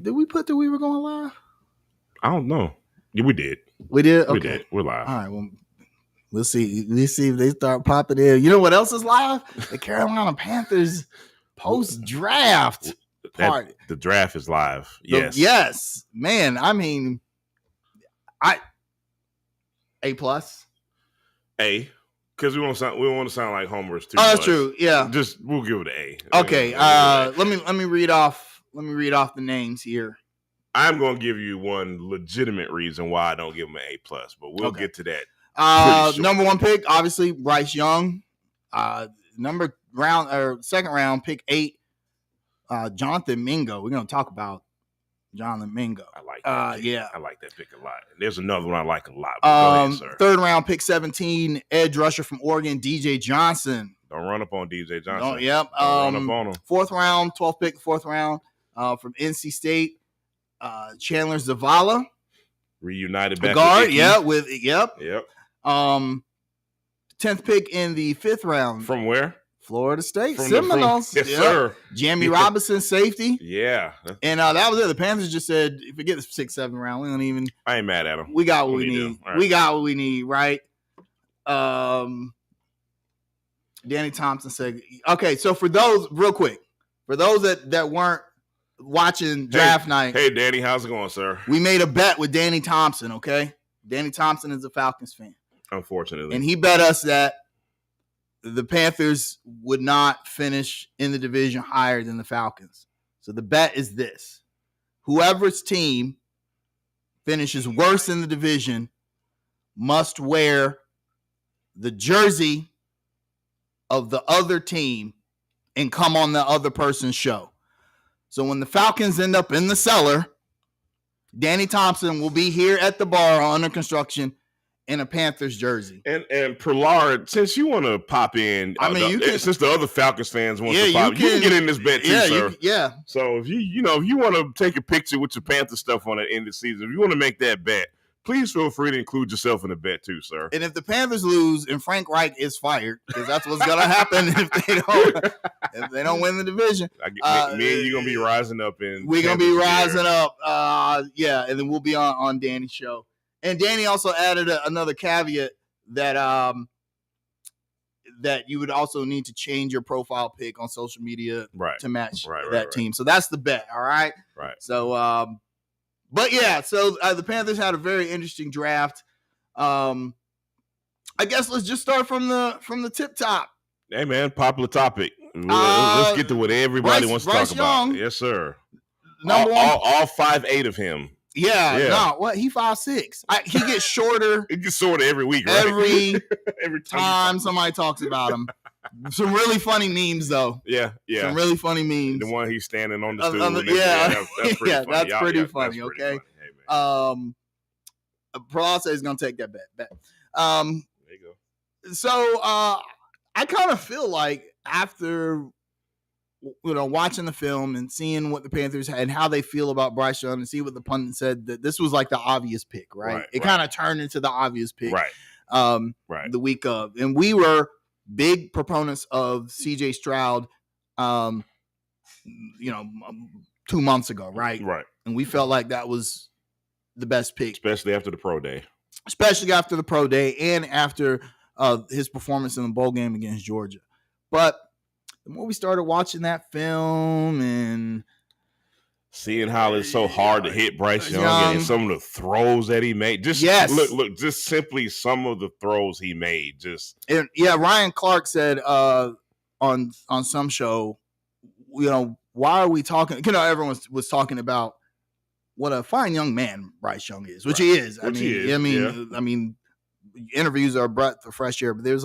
Did we put that we were going live? I don't know. Yeah, we did. We did? Okay. We did. We're live. All right. Well, we'll see. Let's see if they start popping in. You know what else is live? The Carolina Panthers post-draft party. The draft is live. Yes. Yes. Man, I mean, A+. A. Because we want to sound like homers too. Oh, that's true. Yeah. We'll give it an A. Okay. Let me read off the names here. I'm going to give you one legitimate reason why I don't give him an A+, but we'll get to that. Number one pick, obviously Bryce Young. Second round pick 8, Jonathan Mingo. We're going to talk about Jonathan Mingo. I like that. Yeah, I like that pick a lot. There's another one I like a lot. Go ahead, sir. Third round pick 17, edge rusher from Oregon, DJ Johnson. Don't run up on DJ Johnson. Yep. Don't run up on him. Fourth round, 12th pick, fourth round, from NC State, Chandler Zavala. Reunited back guard. with Yep. 10th pick in the 5th round. From where? Florida State Seminoles. Yes, sir. Jamie Robinson, safety. Yeah. And that was it. The Panthers just said, forget the 6th, 7th round. We don't even. I ain't mad at them. We got what we need. Right. We got what we need, right? Danny Thompson said, okay, so for those, real quick, for those that weren't watching draft night. Hey, Danny, how's it going, sir? We made a bet with Danny Thompson, okay? Danny Thompson is a Falcons fan. Unfortunately. And he bet us that the Panthers would not finish in the division higher than the Falcons. So the bet is this. Whoever's team finishes worse in the division must wear the jersey of the other team and come on the other person's show. So when the Falcons end up in the cellar, Danny Thompson will be here at the bar under construction in a Panthers jersey. And Perlard, since you want to pop in, since the other Falcons fans want to pop, you can get in this bet too, sir. So if you want to take a picture with your Panther stuff on the end of the season, if you want to make that bet, please feel free to include yourself in the bet too, sir. And if the Panthers lose and Frank Reich is fired, because that's what's going to happen if they don't win the division. Me and you going to be rising up. We're going to be rising up. And then we'll be on Danny's show. And Danny also added another caveat that that you would also need to change your profile pic on social media to match that team. So that's the bet, all right? Right. So, but yeah, so the Panthers had a very interesting draft. I guess let's just start from the tip top. Hey man, popular topic. Let's get to what everybody wants to talk about. Yes, sir. Number one, all 5'8" of him. Yeah. No, what? He 5'6". He gets shorter. It gets shorter every week, right? Every time somebody talks about him. Some really funny memes, though. Yeah. Some really funny memes. The one he's standing on the stool. That's pretty funny. That's pretty funny. Okay. Hey, Peralta is gonna take that bet. There you go. So I kind of feel like after watching the film and seeing what the Panthers had and how they feel about Bryce Young and see what the pundit said, that this was like the obvious pick, right? It kind of turned into the obvious pick, the week of. And we were big proponents of CJ Stroud, 2 months ago, right? Right. And we felt like that was the best pick. Especially after the pro day. And after his performance in the bowl game against Georgia. But the more we started watching that film and seeing how it's so hard to hit Bryce Young and some of the throws that he made, just simply some of the throws he made. Ryan Clark said on some show, why are we talking? Everyone was talking about what a fine young man Bryce Young is, which he is. I mean, interviews are a breath of fresh air, but there's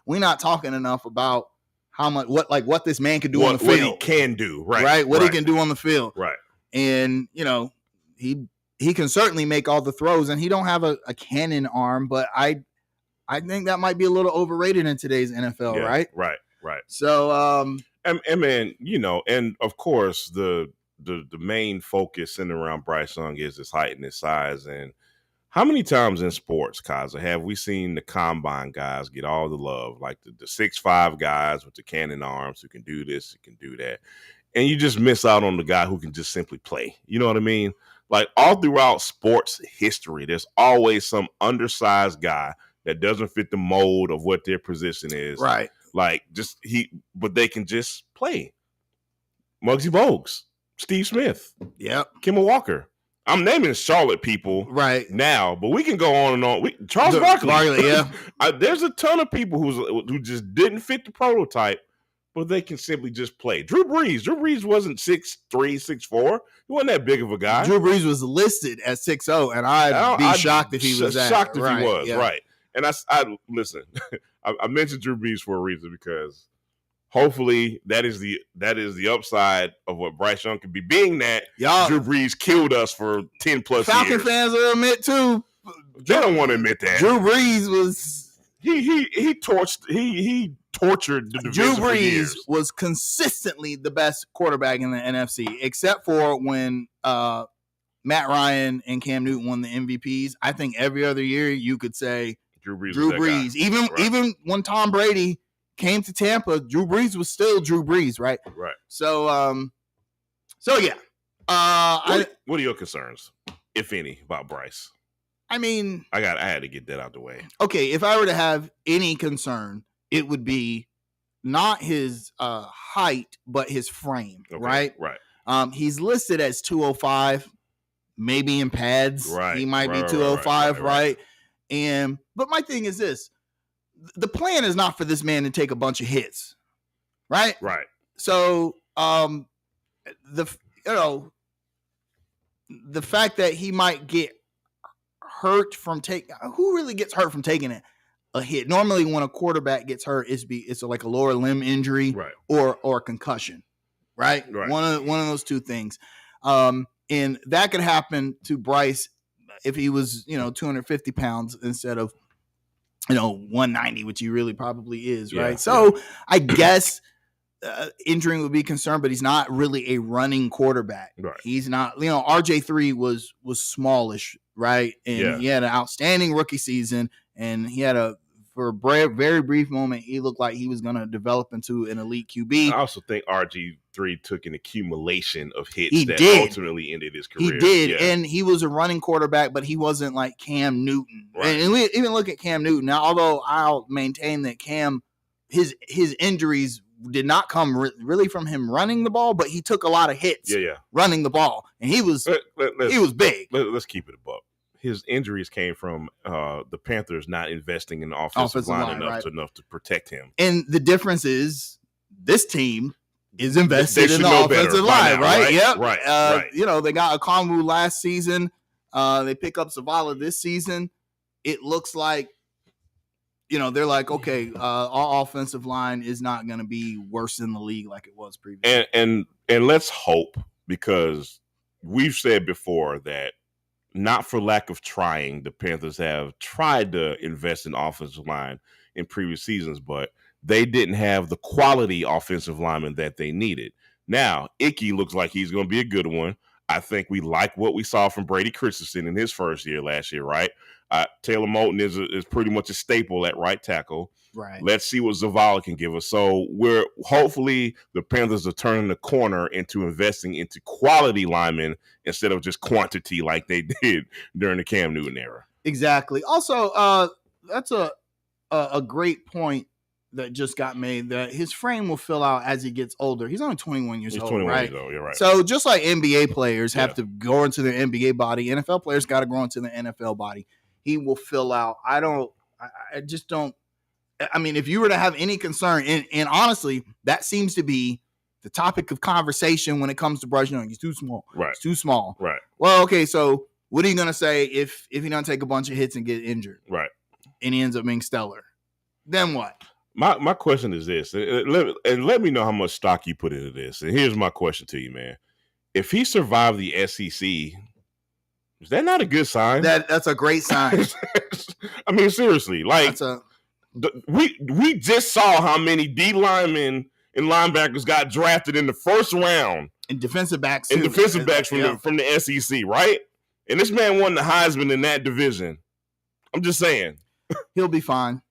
we're not talking enough about how much what this man can do on the field. What he can do, right? What he can do on the field, right? And he can certainly make all the throws, and he don't have a cannon arm, but I think that might be a little overrated in today's NFL, right? Right. So, and man, and of course the main focus centered around Bryce Young is his height and his size. And how many times in sports, Kaza, have we seen the combine guys get all the love, like the 6'5" guys with the cannon arms who can do this, who can do that? and you just miss out on the guy who can just simply play. You know what I mean? Like all throughout sports history, there's always some undersized guy that doesn't fit the mold of what their position is. Right. Like but they can just play. Muggsy Bogues, Steve Smith, Yep. Kemba Walker. I'm naming Charlotte people right now, but we can go on and on. Charles Barkley, yeah. There's a ton of people who just didn't fit the prototype, but they can simply just play. Drew Brees wasn't 6'3", 6'4". He wasn't that big of a guy. Drew Brees was listed at 6'0", and I'd be shocked if he was that. Shocked if right. he was, yeah. right. And I listen, I mentioned Drew Brees for a reason because hopefully that is the upside of what Bryce Young could be. Being that Drew Brees killed us for 10 plus Falcon years. Falcon fans will admit too. They don't want to admit that. Drew Brees was he tortured the division. Drew Brees was consistently the best quarterback in the NFC, except for when Matt Ryan and Cam Newton won the MVPs. I think every other year you could say Drew Brees. Even when Tom Brady came to Tampa, Drew Brees was still Drew Brees, right? Right. So yeah. What are your concerns, if any, about Bryce? I mean, I had to get that out the way. Okay, if I were to have any concern, it would be not his height, but his frame, right? Right. He's listed as 205, maybe in pads. Right. He might be 205, right? But my thing is this. The plan is not for this man to take a bunch of hits, right? Right. So, the fact that he might get hurt from who really gets hurt from taking a hit? Normally, when a quarterback gets hurt, it's like a lower limb injury, right, or concussion, right? One of those two things, and that could happen to Bryce if he was 250 pounds instead of 190, which he really probably is, right? So I guess injuring would be concerned, but he's not really a running quarterback. Right. He's not. RJ3 was smallish, right? And he had an outstanding rookie season, and he had for a very brief moment, he looked like he was going to develop into an elite QB. I also think RG3 took an accumulation of hits ultimately ended his career. He did, and he was a running quarterback, but he wasn't like Cam Newton. Right. And we even look at Cam Newton. Now, although I'll maintain that Cam, his injuries did not come really from him running the ball, but he took a lot of hits running the ball, and he was big. Let's keep it a buck. His injuries came from the Panthers not investing in the offensive line enough to protect him. And the difference is this team is invested in the offensive line, right? Yep. Right. They got Okongwu last season. They pick up Zavala this season. It looks like, they're like, okay, our offensive line is not going to be worse in the league like it was previously. And let's hope, because we've said before that not for lack of trying, the Panthers have tried to invest in offensive line in previous seasons, but they didn't have the quality offensive lineman that they needed. Now, Icky looks like he's going to be a good one. I think we like what we saw from Brady Christensen in his first year last year, right? Taylor Moton is pretty much a staple at right tackle. Right. Let's see what Zavala can give us. So hopefully the Panthers are turning the corner into investing into quality linemen instead of just quantity like they did during the Cam Newton era. Exactly. Also, that's a great point that just got made, that his frame will fill out as he gets older. He's only 21 years old, 21 right? Years old, you're right. So just like NBA players have to grow into their NBA body, NFL players got to grow into their NFL body. He will fill out. I just don't. I mean, if you were to have any concern, and honestly, that seems to be the topic of conversation when it comes to Bryce Young. He's too small. Right. He's too small. Right. Well, okay, so what are you going to say if he doesn't take a bunch of hits and get injured? Right. And he ends up being stellar? Then what? My question is this, and let me know how much stock you put into this. And here's my question to you, man. If he survived the SEC, is that not a good sign? That's a great sign. I mean, seriously, like we just saw how many D linemen and linebackers got drafted in the first round, and defensive backs, from the SEC, right? And this man won the Heisman in that division. I'm just saying, he'll be fine.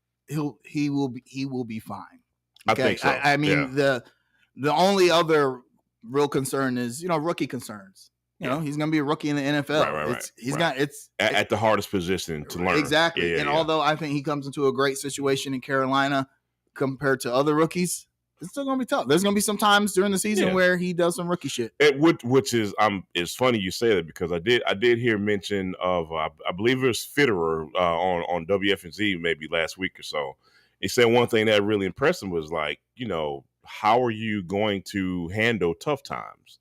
He will be fine. Okay? I think so. I mean, the only other real concern is, rookie concerns. He's going to be a rookie in the NFL. Right. At the hardest position to learn. Exactly. Although I think he comes into a great situation in Carolina compared to other rookies, it's still going to be tough. There's going to be some times during the season where he does some rookie shit. Which is it's funny you say that, because I did hear mention of I believe it was Fitterer on WFNZ maybe last week or so. He said one thing that really impressed him was like, how are you going to handle tough times?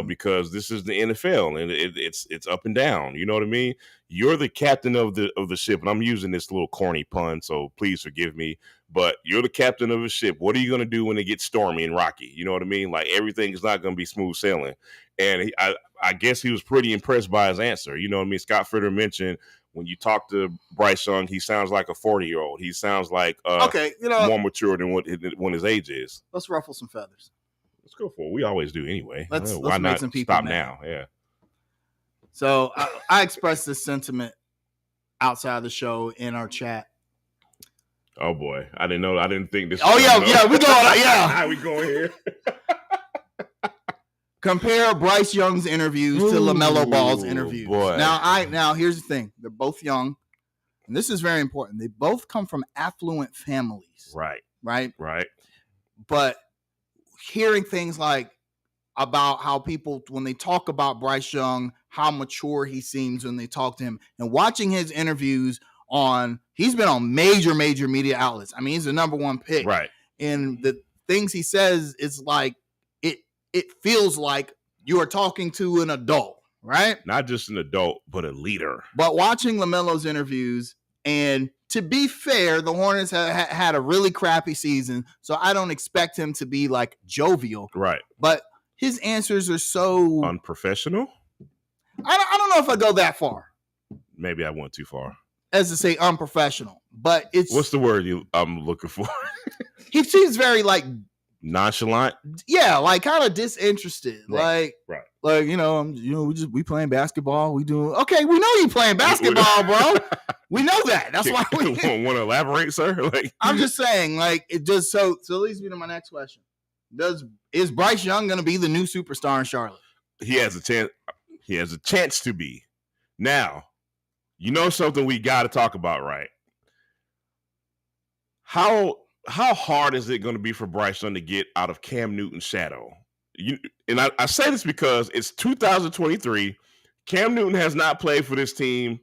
Because this is the NFL and it's up and down. You know what I mean? You're the captain of the ship, and I'm using this little corny pun, so please forgive me. But you're the captain of a ship. What are you going to do when it gets stormy and rocky? You know what I mean? Like, everything is not going to be smooth sailing. And I guess he was pretty impressed by his answer. You know what I mean? Scott Fritter mentioned when you talk to Bryce Young, he sounds like a 40-year-old. He sounds like more mature than when his age is. Let's ruffle some feathers. Let's go for it. We always do anyway. Let's Why make not some people stop mad. now? Yeah. So I expressed this sentiment outside the show in our chat. Oh boy, I didn't know. I didn't think this. Oh yeah, we going. Yeah, how we going here? Compare Bryce Young's interviews to LaMelo Ball's interviews. Boy. Now here's the thing. They're both young, and this is very important. They both come from affluent families. Right. But hearing things like about how people, when they talk about Bryce Young, how mature he seems when they talk to him, and watching his interviews he's been on major media outlets. I mean, he's the number one pick. Right. And the things he says, it's like, it feels like you are talking to an adult, right? Not just an adult, but a leader. But watching LaMelo's interviews, and to be fair, the Hornets had a really crappy season, so I don't expect him to be like jovial. Right. But his answers are so unprofessional. I don't know if I go that far. Maybe I went too far. As to say unprofessional, but it's what's the word I'm looking for? He seems very like nonchalant. Yeah, like kind of disinterested. Right. Like we playing basketball. We doing okay. We know you playing basketball, bro. We know that. That's why we want to elaborate, sir. Like, I'm just saying, like, it just so leads me to my next question. Is Bryce Young going to be the new superstar in Charlotte? He has a chance. He has a chance to be. Now, you know something we got to talk about, right? How hard is it going to be for Bryce Young to get out of Cam Newton's shadow? I say this because it's 2023. Cam Newton has not played for this team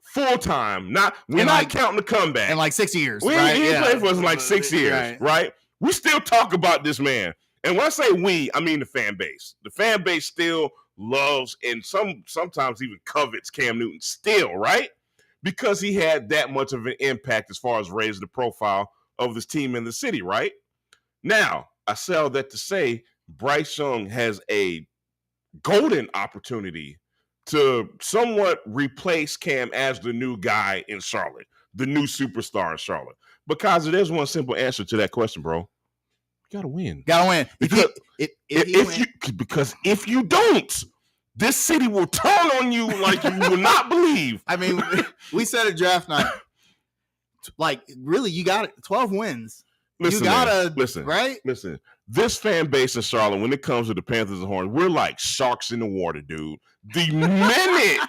full time. We're not counting the comeback in like 6 years. He ain't played for us in like 6 years, right? We still talk about this man, and when I say we, I mean the fan base. The fan base still loves and sometimes even covets Cam Newton still, right? Because he had that much of an impact as far as raising the profile of this team in the city, right? Now, I say all that to say Bryce Young has a golden opportunity to somewhat replace Cam as the new guy in Charlotte, the new superstar in Charlotte. Because there's one simple answer to that question, bro. You gotta win. Because if you don't, this city will turn on you like you will not believe. I mean, we said at draft night, like, really, you got 12 wins. Listen, right? Listen, this fan base in Charlotte, when it comes to the Panthers and Hornets, we're like sharks in the water, dude. The minute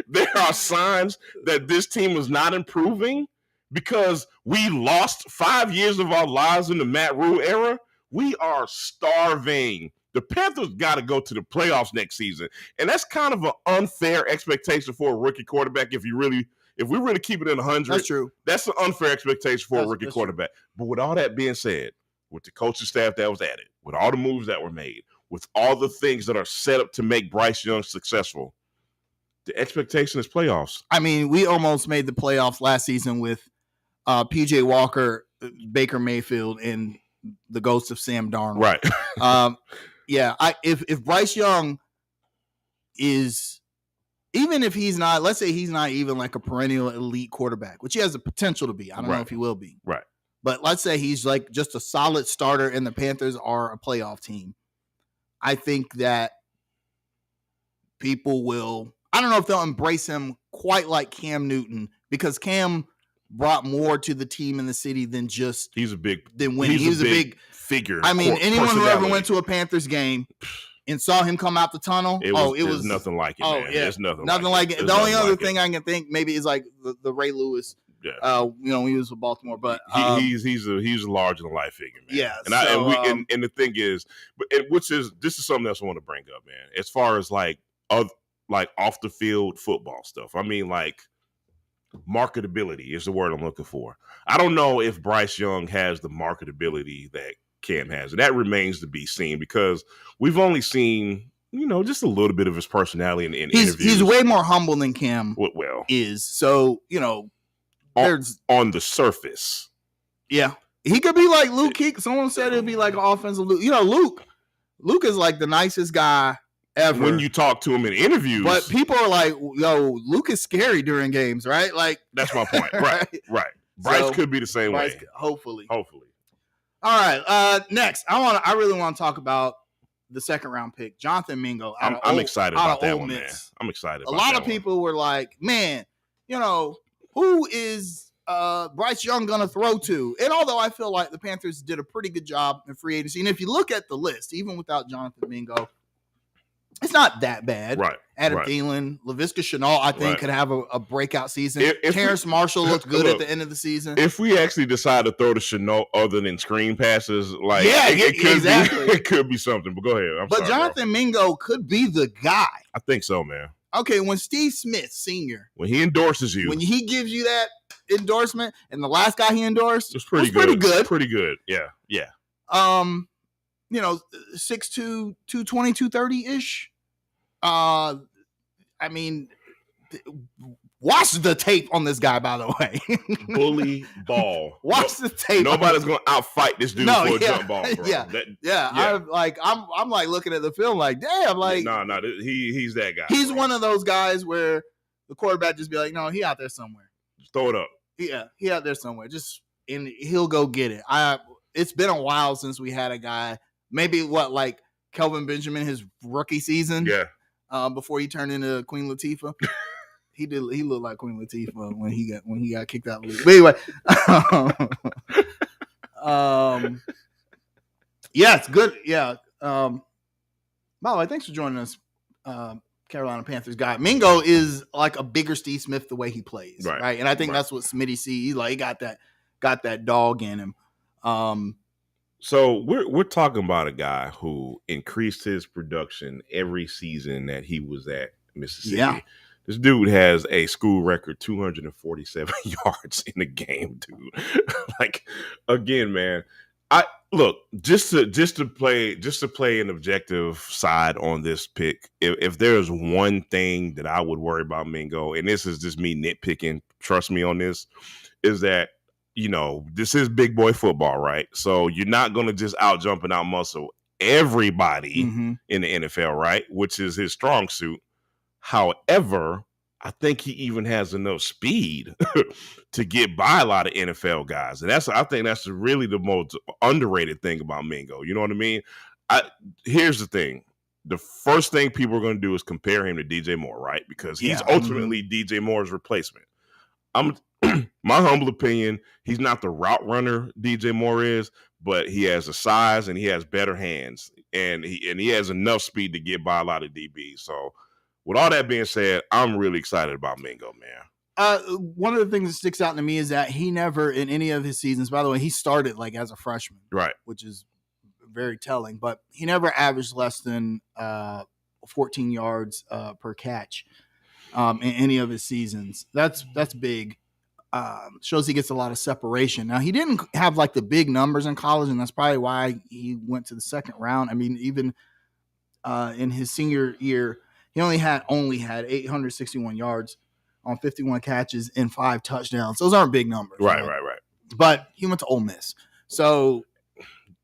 there are signs that this team is not improving because we lost 5 years of our lives in the Matt Rule era, we are starving. The Panthers got to go to the playoffs next season. And that's kind of an unfair expectation for a rookie quarterback if we really keep it in 100. That's true. That's an unfair expectation for a rookie quarterback. True. But with all that being said, with the coaching staff that was added, with all the moves that were made, with all the things that are set up to make Bryce Young successful, the expectation is playoffs. I mean, we almost made the playoffs last season with PJ Walker, Baker Mayfield, and the ghost of Sam Darnold. Right. If Bryce Young is, even if he's not, let's say he's not even like a perennial elite quarterback, which he has the potential to be. I don't know if he will be. Right. But let's say he's like just a solid starter and the Panthers are a playoff team. I think that people will, I don't know if they'll embrace him quite like Cam Newton, because Cam brought more to the team in the city than just he's a big than winning. He was a big figure. I mean, anyone who ever went to a Panthers game and saw him come out the tunnel, it was nothing like it. Oh, man. Yeah, there's nothing like it. The only other thing I can think maybe is like the Ray Lewis. Yeah. When he was with Baltimore, but he's a larger than life figure, man. Yeah, and the thing is, this is something else I want to bring up, man. As far as like off the field football stuff, I mean, like marketability is the word I'm looking for. I don't know if Bryce Young has the marketability that Cam has, and that remains to be seen because we've only seen just a little bit of his personality in interviews. He's way more humble than Cam is. So on the surface. Yeah. He could be like Luke. Someone said it'd be like an offensive Luke. Luke is like the nicest guy ever. When you talk to him in interviews. But people are like, yo, Luke is scary during games, right? Like that's my point. Right. Bryce could be the same way. Hopefully. All right. Next, I really want to talk about the second round pick, Jonathan Mingo. I'm excited about that one, man. I'm excited about that. A lot of people were like, man, who is Bryce Young going to throw to? And although I feel like the Panthers did a pretty good job in free agency, and if you look at the list, even without Jonathan Mingo, it's not that bad. Right. Adam Thielen, Laviska Shenault, I think, could have a breakout season. Terrence Marshall looked good at the end of the season. If we actually decide to throw to Shenault other than screen passes, it could be something. But go ahead. But Jonathan Mingo could be the guy. I think so, man. Okay, when Steve Smith Sr. when he endorses you, when he gives you that endorsement, and the last guy he endorsed was pretty good. Pretty good. Yeah. 6'2", 220, 230-ish. I mean, watch the tape on this guy, by the way. Bully ball. Watch the tape. Nobody's going to outfight this dude for a jump ball, bro. I'm like looking at the film like, damn, like. No, he's that guy. He's one of those guys where the quarterback just be like, no, he out there somewhere. Just throw it up. Yeah, he out there somewhere. And he'll go get it. It's been a while since we had a guy, maybe like Kelvin Benjamin, his rookie season. Yeah. Before he turned into Queen Latifah. He looked like Queen Latifah when he got kicked out of the league. But anyway. Yeah, it's good. Yeah. By the way, thanks for joining us, Carolina Panthers guy. Mingo is like a bigger Steve Smith the way he plays. Right. And I think that's what Smitty sees. He got that dog in him. So we're talking about a guy who increased his production every season that he was at Mississippi. Yeah. This dude has a school record 247 yards in the game, dude. Like, again, man. Just to play an objective side on this pick. If there's one thing that I would worry about Mingo, and this is just me nitpicking, trust me on this, is that this is big boy football, right? So you're not going to just out jump and out muscle everybody in the NFL, right? Which is his strong suit. However, I think he even has enough speed to get by a lot of NFL guys. And I think that's really the most underrated thing about Mingo. You know what I mean? Here's the thing. The first thing people are going to do is compare him to DJ Moore, right? Because he's ultimately DJ Moore's replacement. My humble opinion, he's not the route runner DJ Moore is, but he has the size and he has better hands, and he has enough speed to get by a lot of DBs. So, with all that being said, I'm really excited about Mingo, man. One of the things that sticks out to me is that he never, in any of his seasons, by the way, he started like as a freshman, right, which is very telling. But he never averaged less than 14 yards per catch in any of his seasons. That's big. Shows he gets a lot of separation. Now, he didn't have like the big numbers in college, and that's probably why he went to the second round. I mean, even in his senior year, he only had 861 yards on 51 catches and 5 touchdowns. Those aren't big numbers. Right. But he went to Ole Miss. So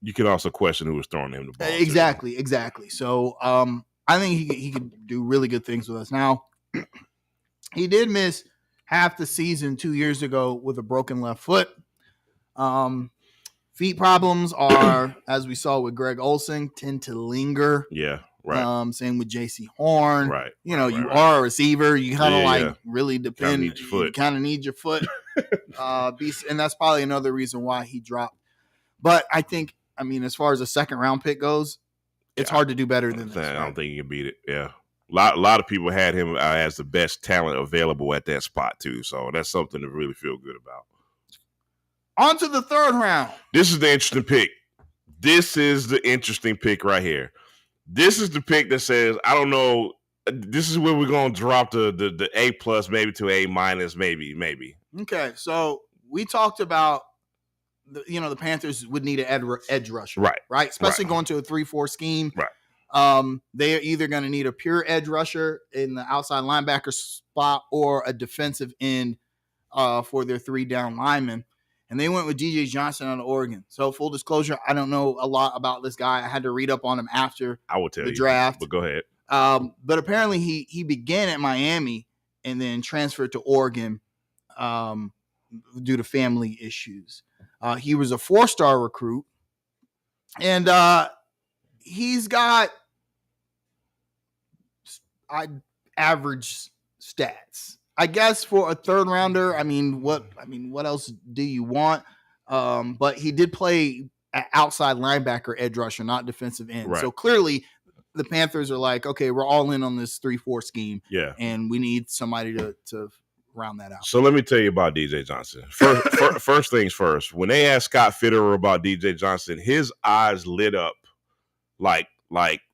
you can also question who was throwing him the ball. Exactly. So I think he could do really good things with us. Now, he did miss half the season 2 years ago with a broken left foot. Feet problems are, as we saw with Greg Olsen, tend to linger. Yeah, right. Same with J.C. Horn. Right. You are a receiver. You kind of really depend. You kind of need your foot. And that's probably another reason why he dropped. But I think, as far as a second round pick goes, it's hard to do better than this. I don't think you can beat it. Yeah. A lot of people had him as the best talent available at that spot, too. So that's something to really feel good about. On to the third round. This is the interesting pick. This is the interesting pick right here. This is the pick that says, I don't know. This is where we're going to drop the A plus, maybe to A minus, maybe. Okay, so we talked about the Panthers would need an edge rusher, right? Especially going to a 3-4 scheme, right? They are either going to need a pure edge rusher in the outside linebacker spot or a defensive end for their 3-down linemen. And they went with DJ Johnson out of Oregon. So full disclosure, I don't know a lot about this guy. I had to read up on him after the draft. But go ahead. But apparently he began at Miami and then transferred to Oregon due to family issues. He was a 4-star recruit, and he's got average stats, I guess, for a third rounder. What else do you want? But he did play outside linebacker, edge rusher, not defensive end. Right. So clearly, the Panthers are like, okay, we're all in on this 3-4 scheme. Yeah, and we need somebody to round that out. So let me tell you about DJ Johnson. First things first. When they asked Scott Fitterer about DJ Johnson, his eyes lit up like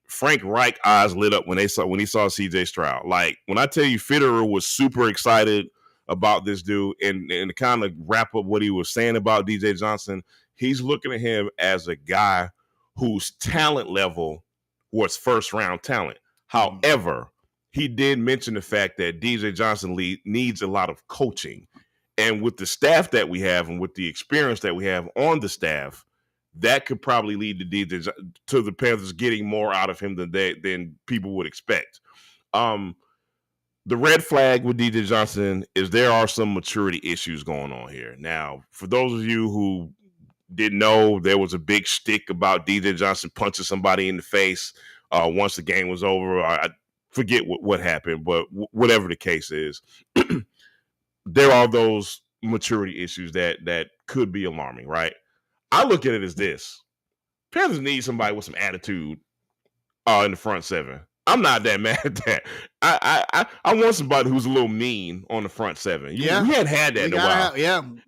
Frank Reich eyes lit up when he saw CJ Stroud. Like, when I tell you Fitterer was super excited about this dude, and to kind of wrap up what he was saying about DJ Johnson, he's looking at him as a guy whose talent level was first round talent. However, he did mention the fact that DJ Johnson needs a lot of coaching. And with the staff that we have and with the experience that we have on the staff, that could probably lead to the Panthers getting more out of him than people would expect. The red flag with DJ Johnson is there are some maturity issues going on here. Now, for those of you who didn't know, there was a big shtick about DJ Johnson punching somebody in the face once the game was over. I forget what happened, but whatever the case is, there are those maturity issues that could be alarming, right? I look at it as this. Panthers need somebody with some attitude in the front seven. I'm not that mad at that. I want somebody who's a little mean on the front seven. We hadn't had that in a while.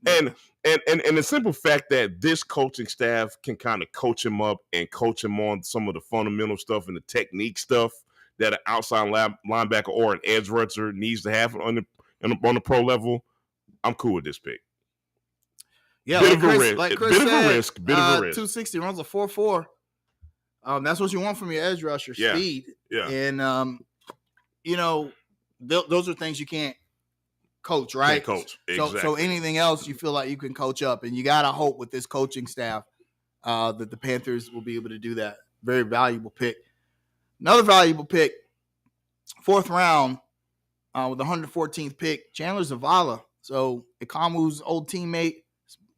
And the simple fact that this coaching staff can kind of coach him up and coach him on some of the fundamental stuff and the technique stuff that an outside linebacker or an edge rusher needs to have on the pro level, I'm cool with this pick. Yeah, bit of a risk. 260 runs a 4.4. That's what you want from your edge rusher, speed. Yeah. And those are things you can't coach, right? Can't coach. Exactly. So anything else you feel like you can coach up, and you gotta hope with this coaching staff that the Panthers will be able to do that. Very valuable pick. Another valuable pick, 4th round, with the 114th pick, Chandler Zavala. So Ikamu's old teammate.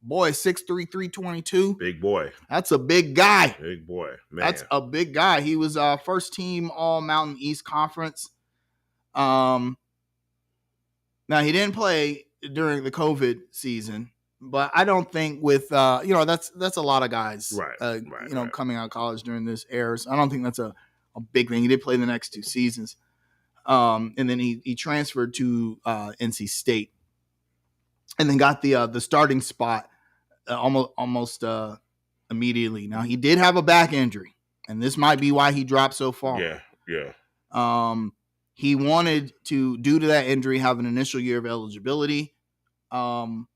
Boy, 6'3", 322. Big boy. That's a big guy. Big boy, man. That's a big guy. He was first team All Mountain East Conference. Now he didn't play during the COVID season, but I don't think with that's a lot of guys, right. Coming out of college during this era. So I don't think that's a big thing. He did play the next 2 seasons, and then he transferred to NC State, and then got the starting spot almost immediately. Now he did have a back injury, and this might be why he dropped so far. Yeah. He wanted to, due to that injury, have an initial year of eligibility. That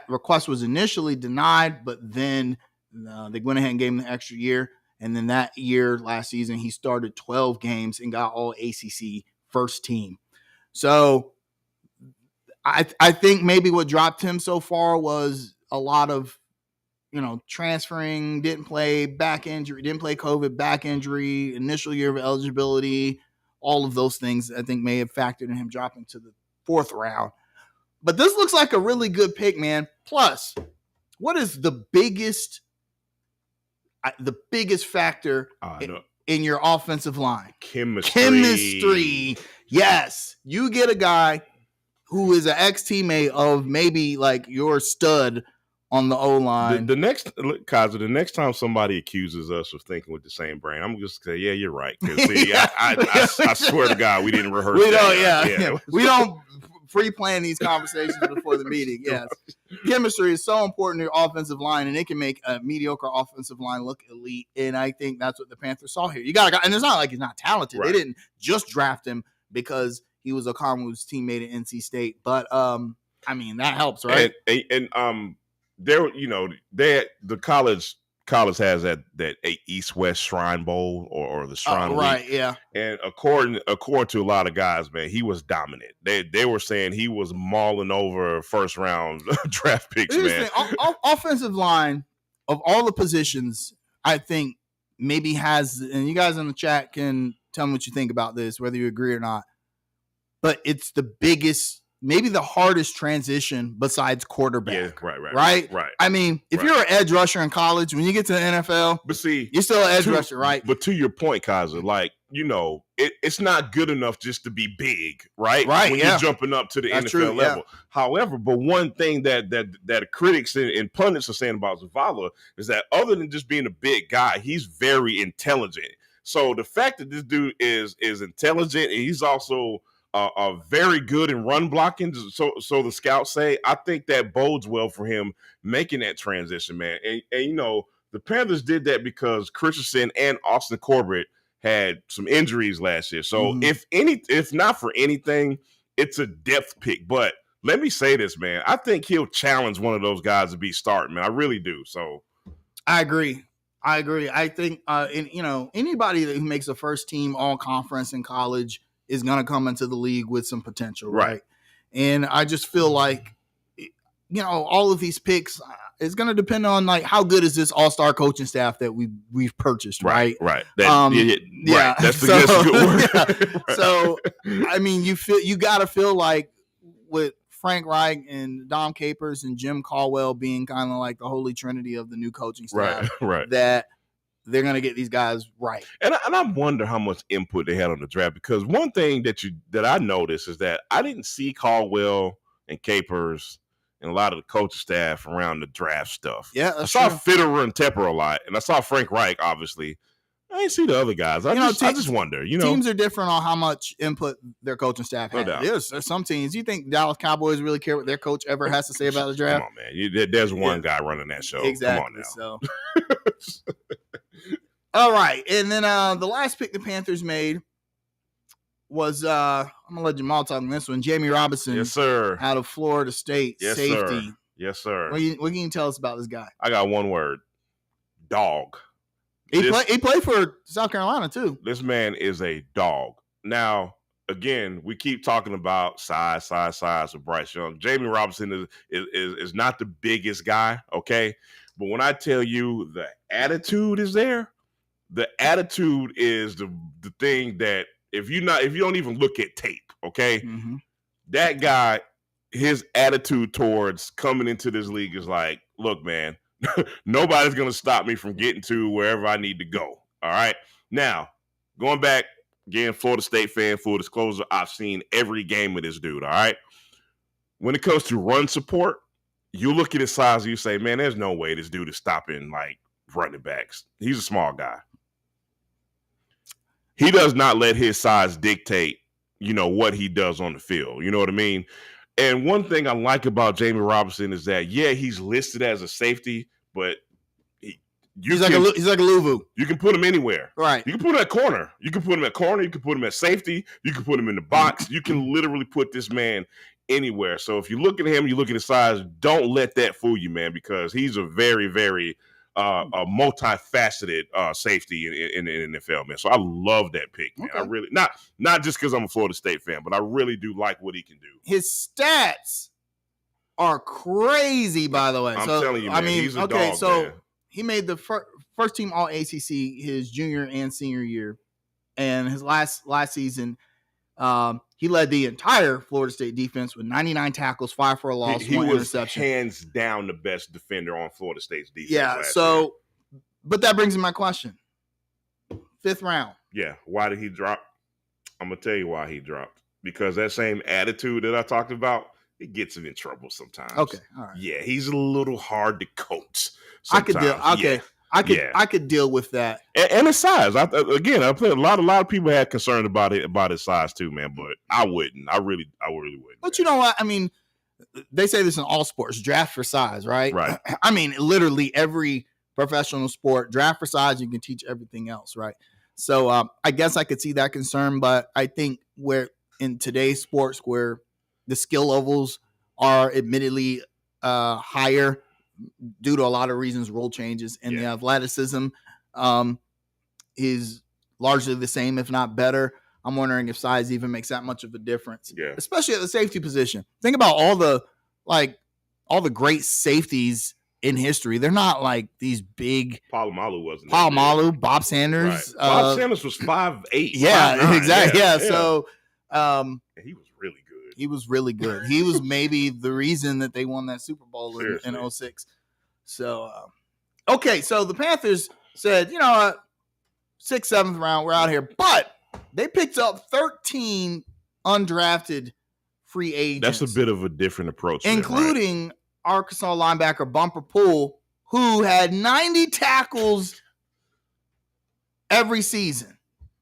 request was initially denied, but then they went ahead and gave him the extra year. And then that year, last season, he started 12 games and got all ACC first team. So I think maybe what dropped him so far was a lot of, transferring, didn't play, back injury, didn't play COVID, back injury, initial year of eligibility, all of those things I think may have factored in him dropping to the 4th round. But this looks like a really good pick, man. Plus, what is the biggest factor in your offensive line? Chemistry. Yes. You get a guy who is an ex-teammate of maybe like your stud on the O-line. The next, Kaiser, the next time somebody accuses us of thinking with the same brain, I'm just gonna say, yeah, you're right. Because see, Yeah. I swear to God, we didn't rehearse. We that. don't, yeah. We don't pre-plan these conversations before the meeting. Yes, chemistry is so important to your offensive line, and it can make a mediocre offensive line look elite. And I think that's what the Panthers saw here. You got, and it's not like he's not talented. Right. They didn't just draft him because he was Okongwu's teammate at NC State, but I mean that helps, right? And there, you know, the college has that East-West Shrine Bowl or the Shrine Week. Right, yeah. And according to a lot of guys, man, he was dominant. They were saying he was mauling over first round draft picks, man. Offensive line of all the positions, I think maybe has, and you guys in the chat can tell me what you think about this, whether you agree or not. But it's the biggest, maybe the hardest transition besides quarterback. Yeah, right. I mean, if you're an edge rusher in college, when you get to the NFL, but see, you're still an edge rusher, right? But to your point, Kaiser, like, you know, it's not good enough just to be big, right? Right. When you're jumping up to the NFL level. Yeah. However, but one thing that critics and pundits are saying about Zavala is that other than just being a big guy, he's very intelligent. So the fact that this dude is intelligent, and he's also very good in run blocking, so the scouts say, I think that bodes well for him making that transition, man. And you know, the Panthers did that because Christensen and Austin Corbett had some injuries last year. So if not for anything, it's a depth pick. But let me say this, man. I think he'll challenge one of those guys to be starting, man. I really do. So I agree. I think you know, anybody who makes a first team all conference in college is going to come into the league with some potential, right? And I just feel like, you know, all of these picks is going to depend on like how good is this all-star coaching staff that we've purchased, right? Right. Yeah. That's a good word. Yeah. Right. So, I mean, you got to feel like with Frank Reich and Dom Capers and Jim Caldwell being kind of like the holy trinity of the new coaching staff, right. that they're going to get these guys right. And I wonder how much input they had on the draft, because one thing that I noticed is that I didn't see Caldwell and Capers and a lot of the coaching staff around the draft stuff. Yeah, I saw Fitterer and Tepper a lot, and I saw Frank Reich, obviously. I didn't see the other guys. I just wonder, you know. Teams are different on how much input their coaching staff has. There's some teams. You think Dallas Cowboys really care what their coach ever has to say about the draft? Come on, man. There's one guy running that show. Exactly. Come on now. So. All right. And then the last pick the Panthers made was, I'm going to let Jamal talk on this one, Jamie Robinson. Yes, sir. Out of Florida State, yes, safety. Sir. Yes, sir. What can you tell us about this guy? I got one word. Dog. He played for South Carolina, too. This man is a dog. Now, again, we keep talking about size of Bryce Young. Jamie Robinson is not the biggest guy, okay? But when I tell you the attitude is there, the attitude is the thing that if you don't even look at tape, okay? Mm-hmm. That guy, his attitude towards coming into this league is like, look, man, nobody's going to stop me from getting to wherever I need to go. All right. Now, going back, again, Florida State fan, full disclosure, I've seen every game of this dude. All right. When it comes to run support, you look at his size and you say, man, there's no way this dude is stopping like running backs. He's a small guy. He does not let his size dictate, you know, what he does on the field. You know what I mean? And one thing I like about Jamie Robinson is that, yeah, he's listed as a safety, but he's like a Luvu. You can put him anywhere. Right. You can put him at corner. You can put him at corner. You can put him at safety. You can put him in the box. You can literally put this man anywhere. So if you look at him, you look at his size, don't let that fool you, man, because he's a very, very a multifaceted safety in the NFL, man. So I love that pick, man. Okay. I really not just because I'm a Florida State fan, but I really do like what he can do. His stats are crazy, by the way. I'm telling you, man, he's a dog, so man. He made the first team All ACC his junior and senior year, and his last season, he led the entire Florida State defense with 99 tackles, 5 for a loss, 1 interception. He was hands down the best defender on Florida State's defense. Yeah, so, but that brings me my question. 5th round. Yeah, why did he drop? I'm going to tell you why he dropped. because that same attitude that I talked about, it gets him in trouble sometimes. Okay, all right. Yeah, he's a little hard to coach. I could deal. sometimes. Okay, Yeah. I could deal with that. And his size. I think a lot of people had concern about his size too, man. But I wouldn't. I really wouldn't. But you know what? I mean, they say this in all sports: draft for size, right? Right. I mean, literally every professional sport, draft for size. You can teach everything else, right? So I guess I could see that concern, but I think where in today's sports, where the skill levels are admittedly higher due to a lot of reasons, rule changes, and the athleticism is largely the same, if not better. I'm wondering if size even makes that much of a difference, especially at the safety position. Think about all the great safeties in history. They're not like these big. Polamalu wasn't. Polamalu, Bob Sanders. Right. Bob Sanders was 5'8". Yeah, 5'9". exactly. Yeah. So he was really good. He was really good. He was maybe the reason that they won that Super Bowl in 2006. So, okay. So the Panthers said, you know what, 6th, 7th round, we're out here. But they picked up 13 undrafted free agents. That's a bit of a different approach. Including Arkansas linebacker Bumper Poole, who had 90 tackles every season.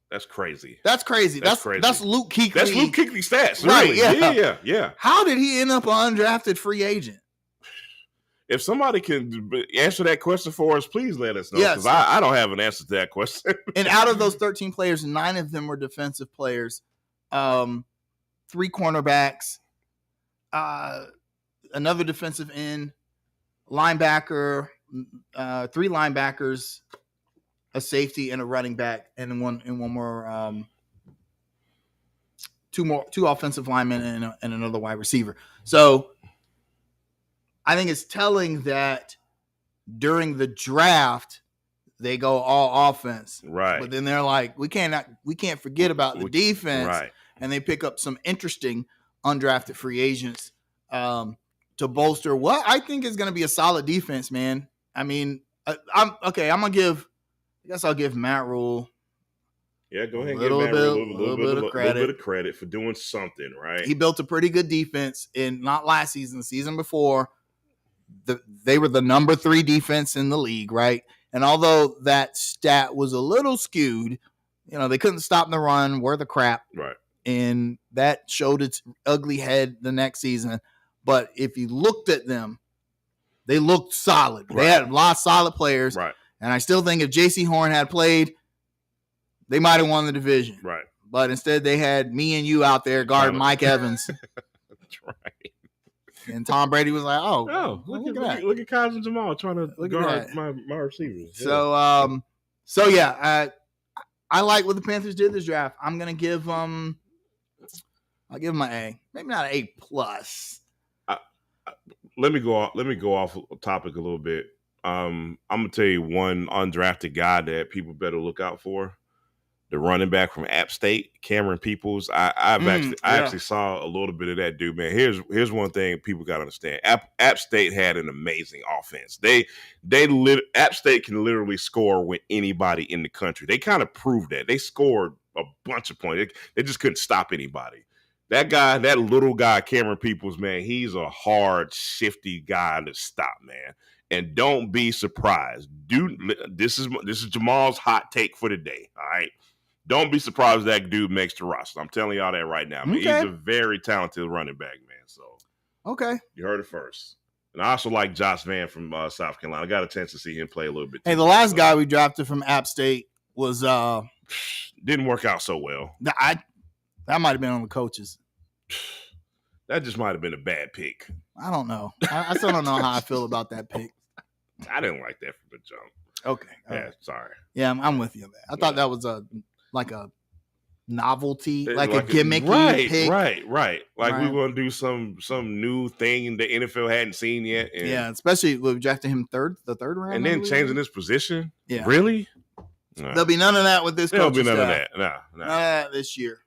That's crazy. That's crazy. That's Luke Kuechly. That's Luke Kuechly stats. Right, really. Yeah. How did he end up an undrafted free agent? If somebody can answer that question for us, please let us know. Yes. Because I don't have an answer to that question. And out of those 13 players, 9 of them were defensive players. 3 cornerbacks, another defensive end, linebacker, 3 linebackers, a safety, and a running back, and one more, 2 offensive linemen and another wide receiver. So I think it's telling that during the draft they go all offense, right? But then they're like, we can't forget about the defense, right? And they pick up some interesting undrafted free agents to bolster what I think is going to be a solid defense, man. I mean, I'm gonna give. I guess I'll give Matt Rule. Yeah, go ahead and give Matt Rule a little bit of credit for doing something, right? He built a pretty good defense in not last season, the season before. They were the number 3 defense in the league, right? And although that stat was a little skewed, you know, they couldn't stop the run, were the crap. Right. And that showed its ugly head the next season. But if you looked at them, they looked solid. Right. They had a lot of solid players. Right. And I still think if J.C. Horn had played, they might have won the division. Right. But instead they had me and you out there guarding Mike Evans. That's right. And Tom Brady was like, look at Kaz and Jamal trying to guard my receivers. Yeah. So I like what the Panthers did this draft. I'm gonna give I'll give them an A, maybe not an A plus. Let me go off topic a little bit. I'm gonna tell you one undrafted guy that people better look out for. The running back from App State, Cameron Peoples. I actually saw a little bit of that dude, man. Here's one thing people got to understand. App State had an amazing offense. App State can literally score with anybody in the country. They kind of proved that. They scored a bunch of points. They just couldn't stop anybody. That little guy, Cameron Peoples, man, he's a hard, shifty guy to stop, man. And don't be surprised. Dude, this is Jamal's hot take for the day, all right? Don't be surprised that dude makes the roster. I'm telling y'all that right now, man. Okay. He's a very talented running back, man. So, okay, you heard it first. And I also like Josh Vann from South Carolina. I got a chance to see him play a little bit. Hey, the last guy we drafted from App State was didn't work out so well. That might have been on the coaches. That just might have been a bad pick. I don't know. I still don't know how I feel about that pick. I didn't like that from the jump. Okay. Yeah, sorry. Yeah, I'm with you on that. I thought that was a novelty, like a gimmicky pick. Right. Like we want to do some new thing the NFL hadn't seen yet. And, yeah, especially we drafted him the third round. And then changing his position? Yeah. Really? No. There'll be none of that with this coach. There'll be none of that. No. None of that this year.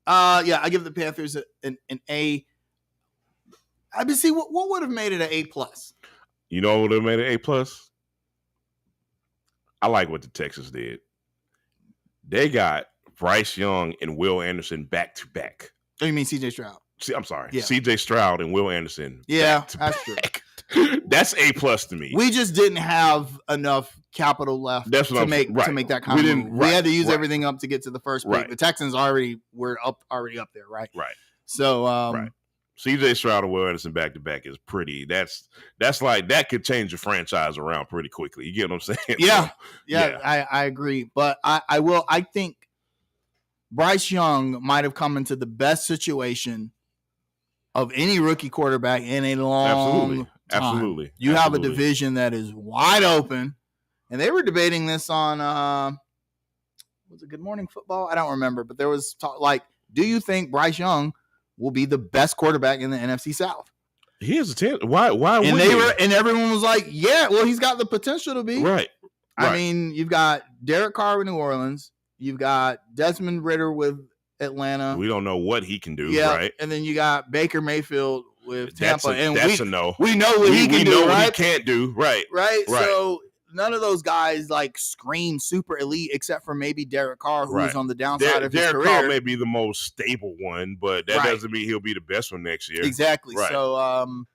Yeah, I give the Panthers an A. I mean, see, what would have made it an A+? You know what would have made it A+? I like what the Texans did. They got Bryce Young and Will Anderson back to back. Oh, you mean C.J. Stroud? I'm sorry, Yeah. C.J. Stroud and Will Anderson. Yeah, back to that's true. back. That's A+ to me. We just didn't have enough capital left to make that kind of move. We had to use everything up to get to the first pick. Right. The Texans were already up there, right? Right. So right. C.J. Stroud and Will Anderson back to back is pretty. That's like that could change your franchise around pretty quickly. You get what I'm saying? Yeah, so, yeah. I agree, but I think Bryce Young might have come into the best situation of any rookie quarterback in a long time. Absolutely. You have a division that is wide open, and they were debating this on was it Good Morning Football? I don't remember, but there was talk like, do you think Bryce Young will be the best quarterback in the NFC South? He has a chance. Why? And everyone was like, yeah, well, he's got the potential to be. Right. I mean, you've got Derek Carr with New Orleans. You've got Desmond Ridder with Atlanta. We don't know what he can do, right? And then you got Baker Mayfield with Tampa. That's a no. We know what he can do, know right? what he can't do, right? So none of those guys like scream super elite, except for maybe Derek Carr, who is on the downside of his career. Derek Carr may be the most stable one, but that doesn't mean he'll be the best one next year. Exactly. Right. So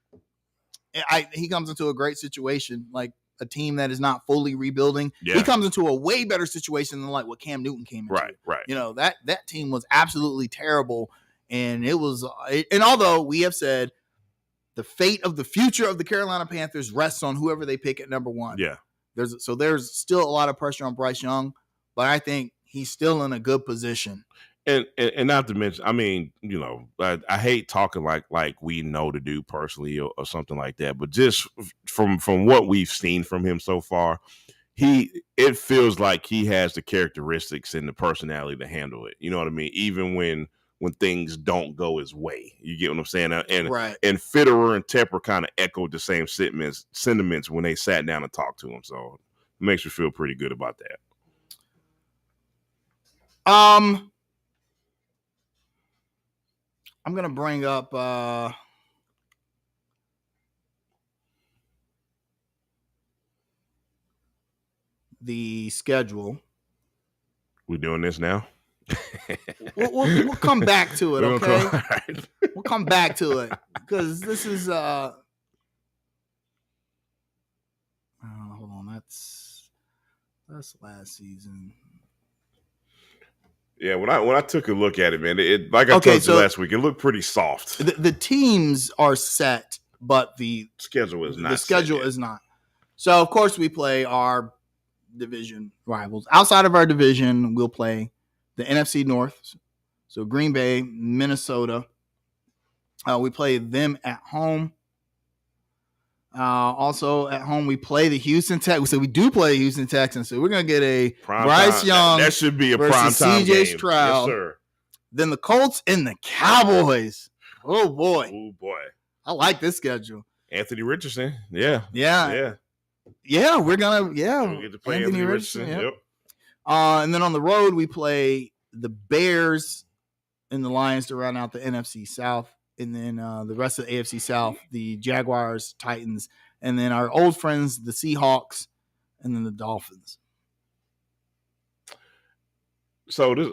he comes into a great situation, like a team that is not fully rebuilding. Yeah. He comes into a way better situation than like what Cam Newton came into. Right. You know, that team was absolutely terrible, and and although we have said the fate of the future of the Carolina Panthers rests on whoever they pick at number one. Yeah. There's still a lot of pressure on Bryce Young, but I think he's still in a good position. And not to mention, I mean, you know, I hate talking like we know the dude personally or something like that, but just from what we've seen from him so far, it feels like he has the characteristics and the personality to handle it. You know what I mean? Even when things don't go his way, you get what I'm saying? And Fitterer and Tepper kind of echoed the same sentiments when they sat down and talked to him. So it makes me feel pretty good about that. I'm going to bring up the schedule. We're doing this now? we'll come back to it, okay? We'll come back to it because this is hold on, that's last season. Yeah, when I took a look at it, man, it like I told you last week, it looked pretty soft. The teams are set, but the schedule is not. The schedule is not. So of course we play our division rivals. Outside of our division, we'll play the NFC North. So Green Bay, Minnesota. We play them at home. Also at home, we play the Houston Texans. So we do play the Houston Texans. So we're gonna get a Bryce Young. That should be a prime time CJ game. Stroud. Yes, sir. Then the Colts and the Cowboys. Oh boy. Oh boy. I like this schedule. Anthony Richardson. Yeah. We're gonna we'll get to play Anthony Richardson. Yep. And then on the road, we play the Bears and the Lions to round out the NFC South. And then the rest of the AFC South, the Jaguars, Titans, and then our old friends, the Seahawks, and then the Dolphins. So this,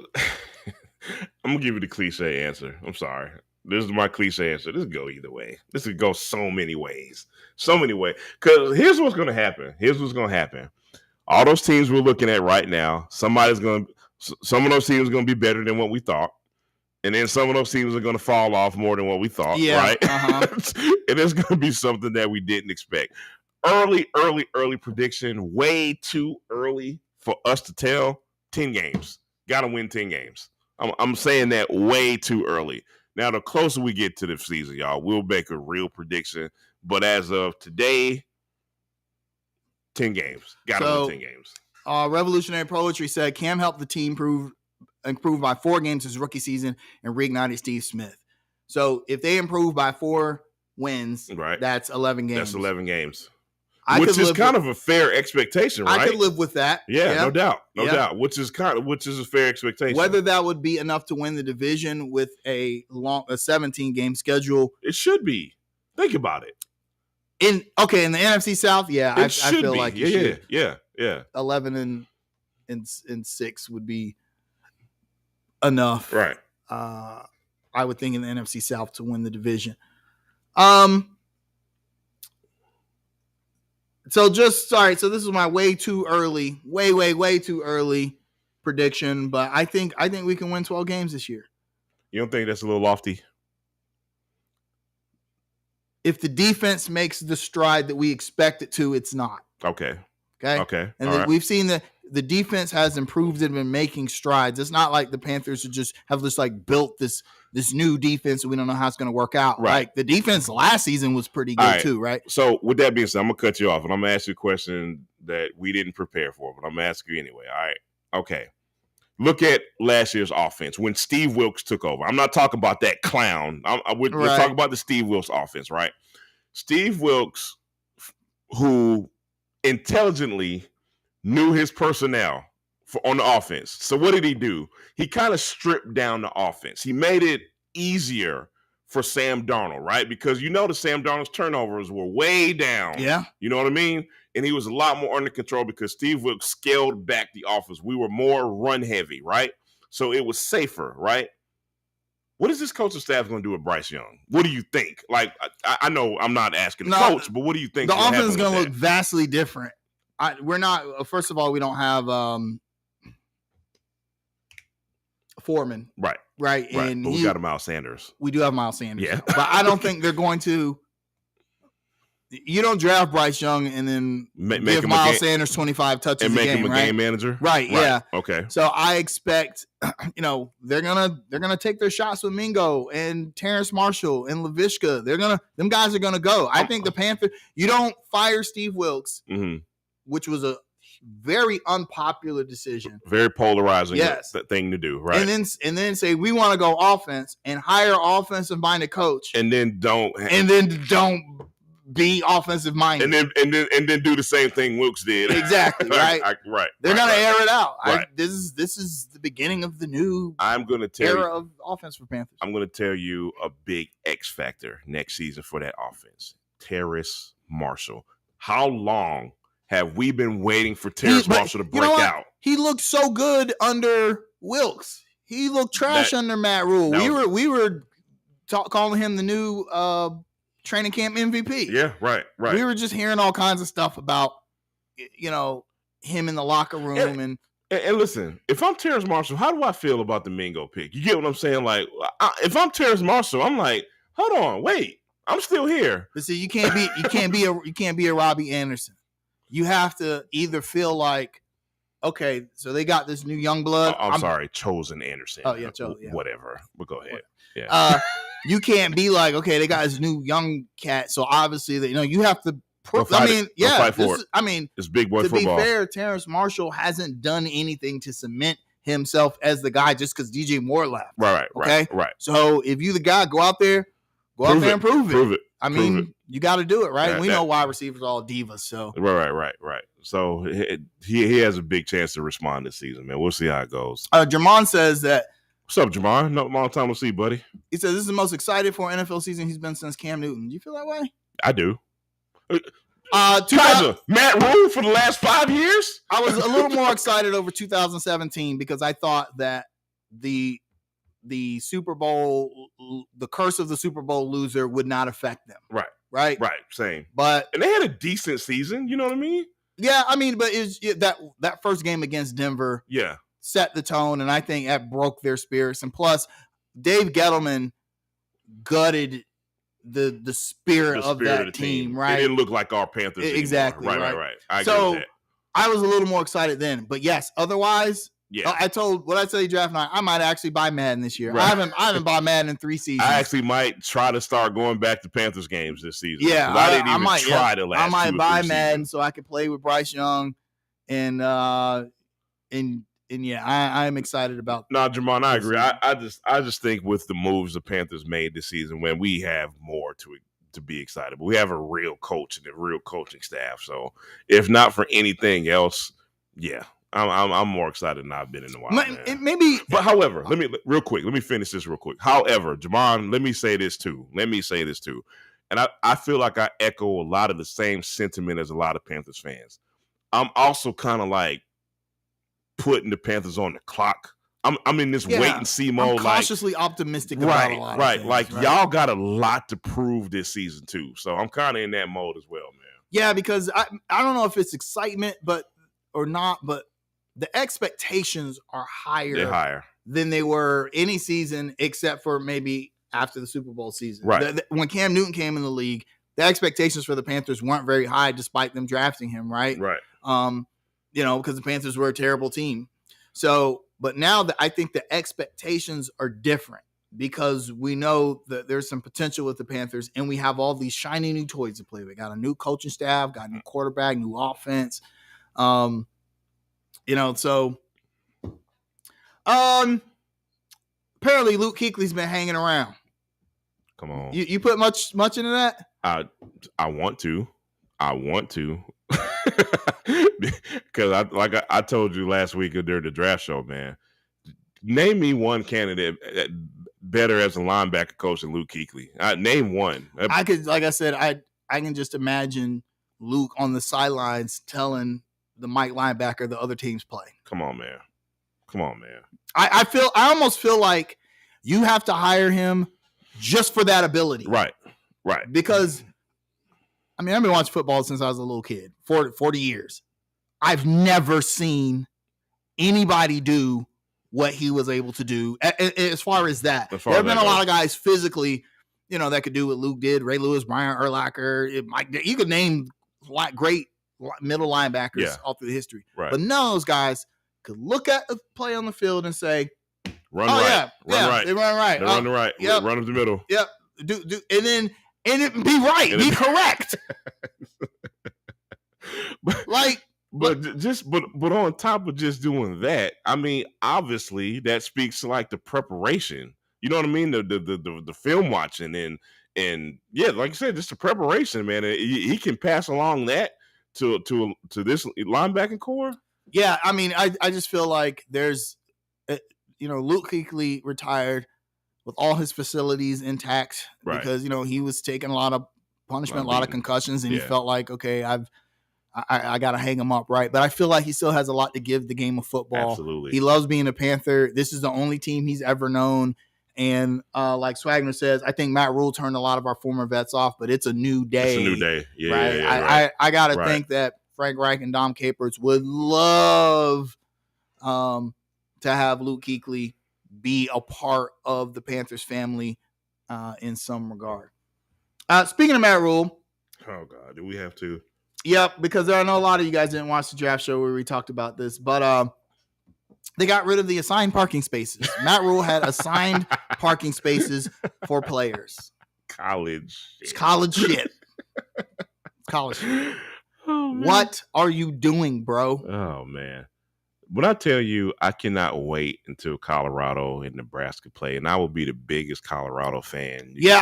I'm going to give you the cliche answer. I'm sorry. This is my cliche answer. This could go either way. This could go so many ways. So many ways. Because here's what's going to happen. All those teams we're looking at right now, some of those teams are going to be better than what we thought. And then some of those teams are going to fall off more than what we thought, right? And it's going to be something that we didn't expect. Early prediction, way too early for us to tell. 10 games. Got to win 10 games. I'm saying that way too early. Now, the closer we get to the season, y'all, we'll make a real prediction. But as of today, 10 games. Got to win 10 games. Revolutionary Poetry said Cam helped the team improve by 4 games his rookie season and reignited Steve Smith. So if they improve by 4 wins, that's 11 games. That's 11 games. Which is kind of a fair expectation, right? I could live with that. Yeah, no doubt. Which is a fair expectation. Whether that would be enough to win the division with a 17-game schedule. It should be. Think about it. In the NFC South, I feel like it should. Yeah. 11 and 6 would be enough. Right. I I would think, in the NFC South to win the division. So this is my way too early prediction, but I think we can win 12 games this year. You don't think that's a little lofty? If the defense makes the stride that we expect it to, it's not. Okay. And we've seen the defense has improved and been making strides. It's not like the Panthers just have just like built this new defense and we don't know how it's going to work out. Right. Like the defense last season was pretty good too, right? So with that being said, I'm going to cut you off and I'm going to ask you a question that we didn't prepare for, but I'm going to ask you anyway. All right. Okay. Look at last year's offense when Steve Wilks took over. I'm not talking about that clown. We're talking about the Steve Wilks offense, right? Steve Wilks, who intelligently knew his personnel on the offense. So what did he do? He kind of stripped down the offense. He made it easier for Sam Darnold, right? Because the Sam Darnold's turnovers were way down. Yeah. You know what I mean? And he was a lot more under control because Steve Wilks scaled back the offense. We were more run heavy, right? So it was safer, right? What is this coaching staff going to do with Bryce Young? What do you think? Like, I know I'm not asking the coach, but what do you think? The offense is going to look vastly different. We're not. First of all, we don't have Foreman, right? And but we got a Miles Sanders. We do have Miles Sanders, yeah. But I don't think they're going to. You don't draft Bryce Young and then give Miles Sanders 25 touches and make a game, him a game manager, right? Yeah. Okay. So I expect, they're gonna take their shots with Mingo and Terrence Marshall and Laviska. Them guys are gonna go. I think the Panthers. You don't fire Steve Wilks, which was a very unpopular decision, very polarizing thing to do, right? And then say we want to go offense and hire offensive-minded coach, and then don't be offensive minded, and then do the same thing Wilks did. Exactly, right? Right. They're gonna air it out. Right. This is the beginning of the new era of offense for Panthers. I'm gonna tell you a big X factor next season for that offense. Terrace Marshall. How long have we been waiting for Terrace Marshall to break out? He looked so good under Wilks. He looked trash under Matt Rule. We were calling him the new training camp MVP. Yeah, right. We were just hearing all kinds of stuff about, him in the locker room. And listen, if I'm Terrace Marshall, how do I feel about the Mingo pick? You get what I'm saying? Like, if I'm Terrace Marshall, I'm like, hold on, wait, I'm still here. But see, you can't be a Robbie Anderson. You have to either feel like, okay, so they got this new young blood. I'm sorry, Chosen Anderson. Oh yeah, Chosen. Yeah. Whatever. But go ahead. Yeah. You can't be like, okay, they got this new young cat, so obviously you have to. It's big boy football. To be fair, Terrence Marshall hasn't done anything to cement himself as the guy just because DJ Moore left. Right. So if you the guy, go out there and prove it. Prove it. You got to do it, right? We know wide receivers are all divas, so right. So he has a big chance to respond this season, man. We'll see how it goes. Jermon says that. What's up, Jamar? No, long time to see, buddy. He says this is the most excited for an NFL season he's been since Cam Newton. Do you feel that way? I do. Matt Rule for the last 5 years? I was a little more excited over 2017 because I thought that the Super Bowl, the curse of the Super Bowl loser would not affect them. Right. Same. And they had a decent season. You know what I mean? Yeah, but that first game against Denver. Yeah. Set the tone, and I think that broke their spirits. And plus, Dave Gettleman gutted the spirit of that team, right? It didn't look like our Panthers exactly. Anymore. Right. I agree with that. I was a little more excited then, but yes, otherwise, yeah. I tell you draft night, I might actually buy Madden this year. Right. I haven't bought Madden in 3 seasons. I actually might try to start going back to Panthers games this season. Yeah, I didn't even try the last. I might buy Madden so I could play with Bryce Young, and yeah, I'm excited about. No, Jamon, I agree. I just think with the moves the Panthers made this season, when we have more to be excited. But we have a real coach and a real coaching staff. So if not for anything else, yeah, I'm more excited than I've been in a while. Maybe, but however, let me finish this real quick. However, Jamon, let me say this too, and I feel like I echo a lot of the same sentiment as a lot of Panthers fans. I'm also kind of like putting the Panthers on the clock. I'm in this wait and see mode. I'm cautiously optimistic about a lot of things. Like y'all got a lot to prove this season too. So I'm kind of in that mode as well, man. Yeah, because I don't know if it's excitement, or not, but the expectations are higher. They're higher than they were any season except for maybe after the Super Bowl season. Right. When Cam Newton came in the league, the expectations for the Panthers weren't very high despite them drafting him, right? Right. Because the Panthers were a terrible team. So, but now that I think the expectations are different because we know that there's some potential with the Panthers and we have all these shiny new toys to play with. Got a new coaching staff, got a new quarterback, new offense. So apparently Luke Kuechly's been hanging around. Come on. You put much into that? I want to. Because I told you last week during the draft show, man. Name me one candidate better as a linebacker coach than Luke Kuechly. Name one. I could, like I said, I can just imagine Luke on the sidelines telling the Mike linebacker the other team's play. Come on, man. I almost feel like you have to hire him just for that ability. Right. Because, I've been watching football since I was a little kid, 40 years. I've never seen anybody do what he was able to do as far as that. There have been a lot of guys physically, that could do what Luke did. Ray Lewis, Brian Urlacher, you could name great middle linebackers all through history. Right. But none of those guys could look at the play on the field and say, run right. They run right. They run the right. Yep. Run up the middle. Yep. Do and it be right. Be correct. But on top of just doing that, obviously that speaks to like the preparation. You know what I mean? The film watching and yeah, like I said, just the preparation, man. He can pass along that to this linebacking core. Yeah, I just feel like there's, Luke Kuechly retired with all his facilities intact because he was taking a lot of punishment, a lot of concussions, and he felt like, okay, I got to hang him up, right? But I feel like he still has a lot to give the game of football. Absolutely, he loves being a Panther. This is the only team he's ever known, and like Swagner says, I think Matt Rule turned a lot of our former vets off, but it's a new day. It's a new day, yeah. Right? Yeah, I got to think that Frank Reich and Dom Capers would love to have Luke Kuechly be a part of the Panthers family in some regard. Speaking of Matt Rule. Oh, God. Do we have to? Yep, because I know a lot of you guys didn't watch the draft show where we talked about this, but they got rid of the assigned parking spaces. Matt Rule had assigned parking spaces for players. It's college shit. Oh, what are you doing, bro? Oh, man. When I tell you, I cannot wait until Colorado and Nebraska play, and I will be the biggest Colorado fan. Yeah,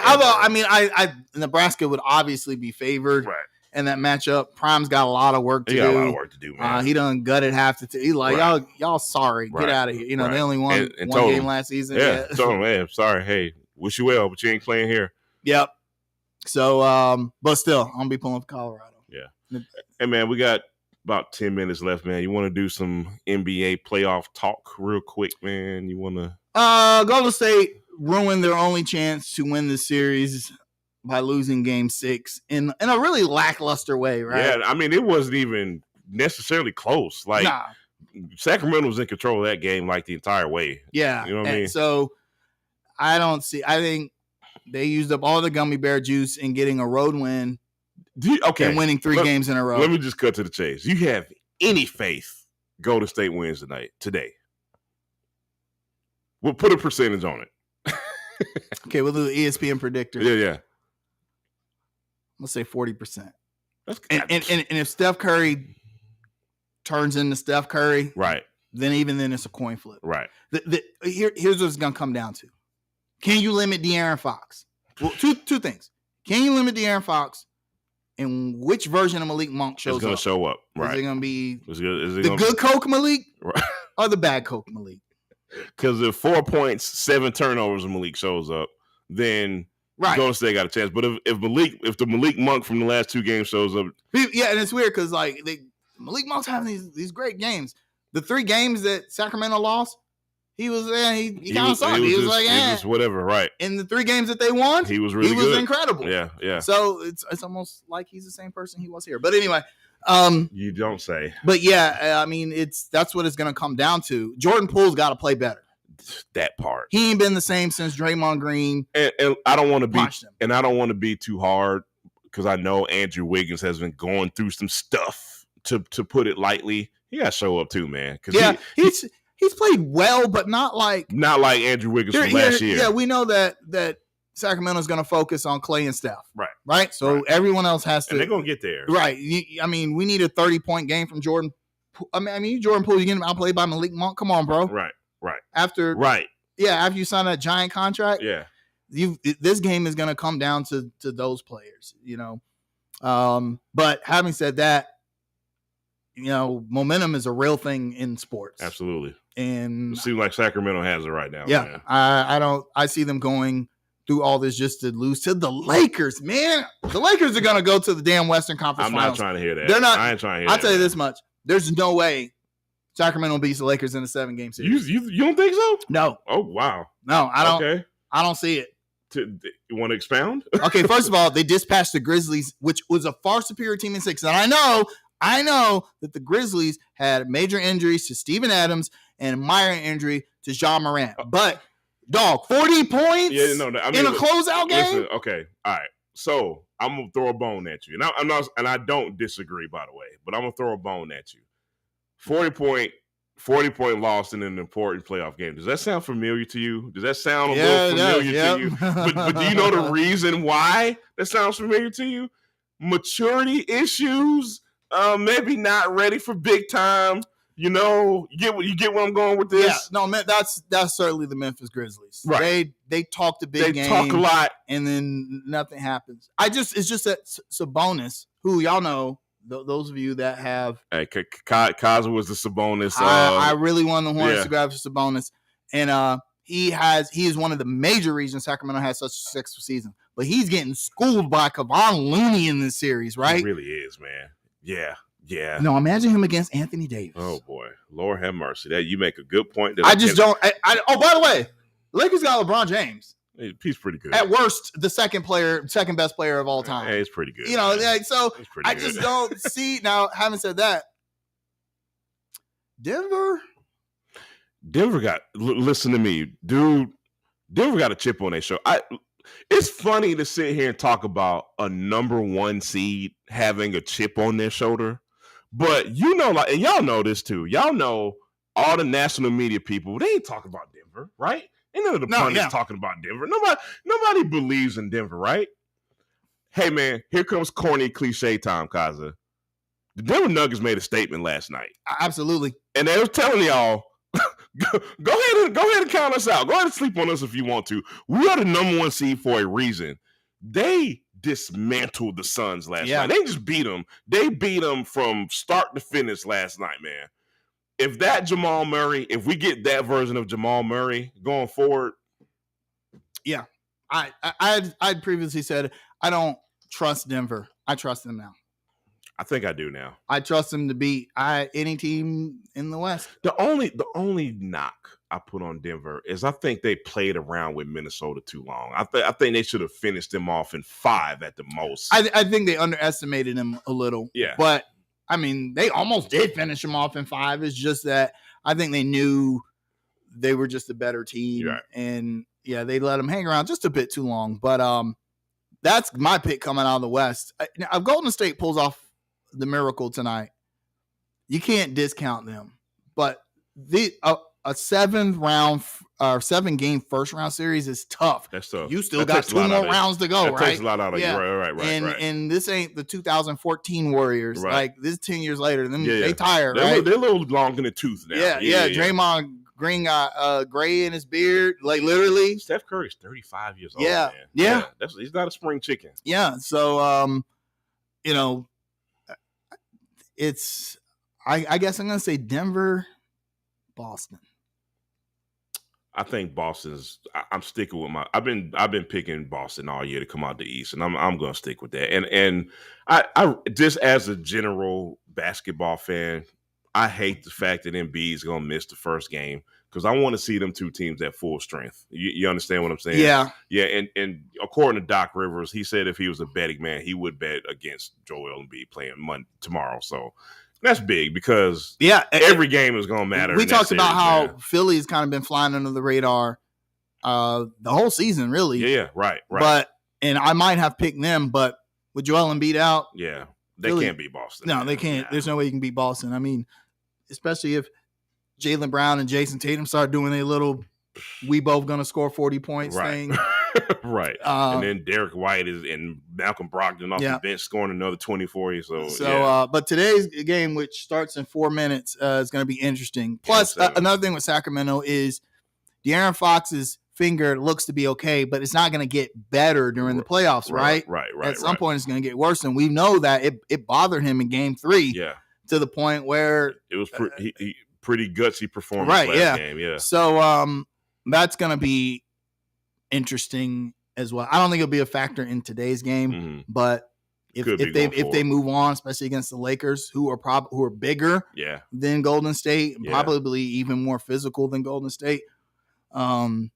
Nebraska would obviously be favored in that matchup. Prime's got a lot of work to do. Got a lot of work to do, man. He done gutted half the team. He's like, y'all sorry. Get out of here. They only won one game last season. Yeah, told him, hey, I'm sorry. Hey, wish you well, but you ain't playing here. Yep. So, but still, I'm going to be pulling for Colorado. Yeah. Hey, man, we got about 10 minutes left, man. You want to do some NBA playoff talk real quick, man? You want to? Golden State ruined their only chance to win the series by losing Game 6 in a really lackluster way, right? Yeah, it wasn't even necessarily close. Sacramento was in control of that game like the entire way. Yeah. You know what I mean? So I think they used up all the gummy bear juice in getting a road win. And winning 3 games in a row. Let me just cut to the chase. You have any faith Golden State wins today? We'll put a percentage on it. Okay, we'll do the ESPN predictor. Yeah. Let's say 40%. And if Steph Curry turns into Steph Curry, right, then it's a coin flip. Right. Here's what it's going to come down to. Can you limit De'Aaron Fox? Well, two things. Can you limit De'Aaron Fox? And which version of Malik Monk shows up? It's going to show up. Right. Is it going to be the good Coke Malik or the bad Coke Malik? Because if 4 points, 7 turnovers and Malik shows up, then Golden State got a chance. But if the Malik Monk from the last 2 games shows up. Yeah, and it's weird because Malik Monk's having these great games. The 3 games that Sacramento lost, he was he kind of sucked. He was like, just whatever, right? In the 3 games that they won, he was really he was good. incredible. Yeah. So it's almost like he's the same person he was here. But anyway, you don't say. But yeah, I mean, that's what it's going to come down to. Jordan Poole's got to play better. That part. He ain't been the same since Draymond Green. And I don't want to be too hard because I know Andrew Wiggins has been going through some stuff. To put it lightly, he got to show up too, man. Yeah, he's played well, but not like Andrew Wiggins from last year. Yeah, we know that Sacramento's going to focus on Clay and Steph. Right. So everyone else has to. And they're going to get there. Right. I mean, we need a 30-point game from Jordan. I mean, Jordan Poole, you getting outplayed by Malik Monk? Come on, bro. Right. After you sign that giant contract. Yeah. This game is going to come down to those players, you know. But having said that, you know, momentum is a real thing in sports. Absolutely. And it seems like Sacramento has it right now. Yeah. Man. I see them going through all this just to lose to the Lakers, man. The Lakers are going to go to the damn Western Conference Finals. I'm not trying to hear that. They're not. I ain't trying to hear that. I'll tell you this much. There's no way Sacramento beats the Lakers in a 7-game series. You don't think so? No. Oh, wow. No, I don't. Okay. I don't see it. You want to expound? Okay, first of all, they dispatched the Grizzlies, which was a far superior team in 6. And I know that the Grizzlies had major injuries to Steven Adams and a minor injury to John Morant. But, dog, 40 points in a closeout game? Listen, okay, all right. So, I'm going to throw a bone at you. And I don't disagree, by the way, but I'm going to throw a bone at you. 40-point loss in an important playoff game. Does that sound familiar to you? Does that sound a little familiar to you? But do you know the reason why that sounds familiar to you? Maturity issues. Maybe not ready for big time. You know, you get where I'm going with this. Yeah, no, man, that's certainly the Memphis Grizzlies. Right. They talk the big game. They talk a lot, and then nothing happens. It's just that Sabonis, who y'all know, those of you that have. Hey, Kaza was the Sabonis. I really wanted the Hornets to grab for Sabonis, and he is one of the major reasons Sacramento has such a successful season. But he's getting schooled by Kevon Looney in this series, right? He really is, man. Yeah. No, imagine him against Anthony Davis. Oh boy, Lord have mercy. That you make a good point. I just don't. Oh, by the way, Lakers got LeBron James. He's pretty good. At worst, the second best player of all time. Hey, he's pretty good. You know, so I just don't see. Now, having said that, Denver got. Listen to me, dude. Denver got a chip on their shoulder. It's funny to sit here and talk about a number 1 seed having a chip on their shoulder, but you know, and y'all know this too. Y'all know all the national media people. They ain't talking about Denver, right? Ain't none of the pundits talking about Denver. Nobody believes in Denver, right? Hey, man, here comes corny cliche time, Kaza. The Denver Nuggets made a statement last night. Absolutely. And they were telling y'all, go ahead and count us out. Go ahead and sleep on us if you want to. We are the number 1 seed for a reason. They dismantled the Suns last night. They just beat them. They beat them from start to finish last night, man. If we get that version of Jamal Murray going forward. Yeah. I'd previously said I don't trust Denver. I trust them now. I think I do now. I trust them to beat any team in the West. The only knock I put on Denver is I think they played around with Minnesota too long. I think they should have finished them off in 5 at the most. I think they underestimated them a little. Yeah. But I mean, they almost did finish them off in 5. It's just that I think they knew they were just a better team. Right. And they let them hang around just a bit too long. But that's my pick coming out of the West. If Golden State pulls off the miracle tonight, you can't discount them. But a 7-game first round series is tough. That's tough. You still got 2 more rounds to go, right? That takes a lot out of you. Right. And this ain't the 2014 Warriors. Right. Like this 10 years later, they tire, right? They're a little long in the tooth now. Yeah. Draymond Green got gray in his beard, like literally. Steph Curry's 35 years old. Yeah. Man. Yeah. He's not a spring chicken. Yeah. So it's I guess I'm gonna say Denver, Boston. I think Boston's. I'm sticking with my. I've been picking Boston all year to come out the East, and I'm going to stick with that. And I just as a general basketball fan, I hate the fact that Embiid's going to miss the first game. because I want to see them two teams at full strength. You understand what I'm saying? Yeah. Yeah, and according to Doc Rivers, he said if he was a betting man, he would bet against Joel Embiid playing tomorrow. So that's big because every game is going to matter. We talked about how Philly's kind of been flying under the radar the whole season, really. Yeah, right. And I might have picked them, but with Joel Embiid out, they can't beat Boston. No, they can't. There's no way you can beat Boston. I mean, especially if Jaylen Brown and Jason Tatum start doing a little we both going to score 40 points thing. Right. And then Derek White and Malcolm Brogdon off the bench scoring another 24. But today's game, which starts in 4 minutes, is going to be interesting. Plus, another thing with Sacramento is De'Aaron Fox's finger looks to be okay, but it's not going to get better during the playoffs, right? Right. At some point, it's going to get worse, and we know that it bothered him in Game 3 to the point where it was pretty gutsy performance last game. Yeah. So that's going to be interesting as well. I don't think it'll be a factor in today's game, but if they move on, especially against the Lakers, who are bigger than Golden State, and probably even more physical than Golden State, ought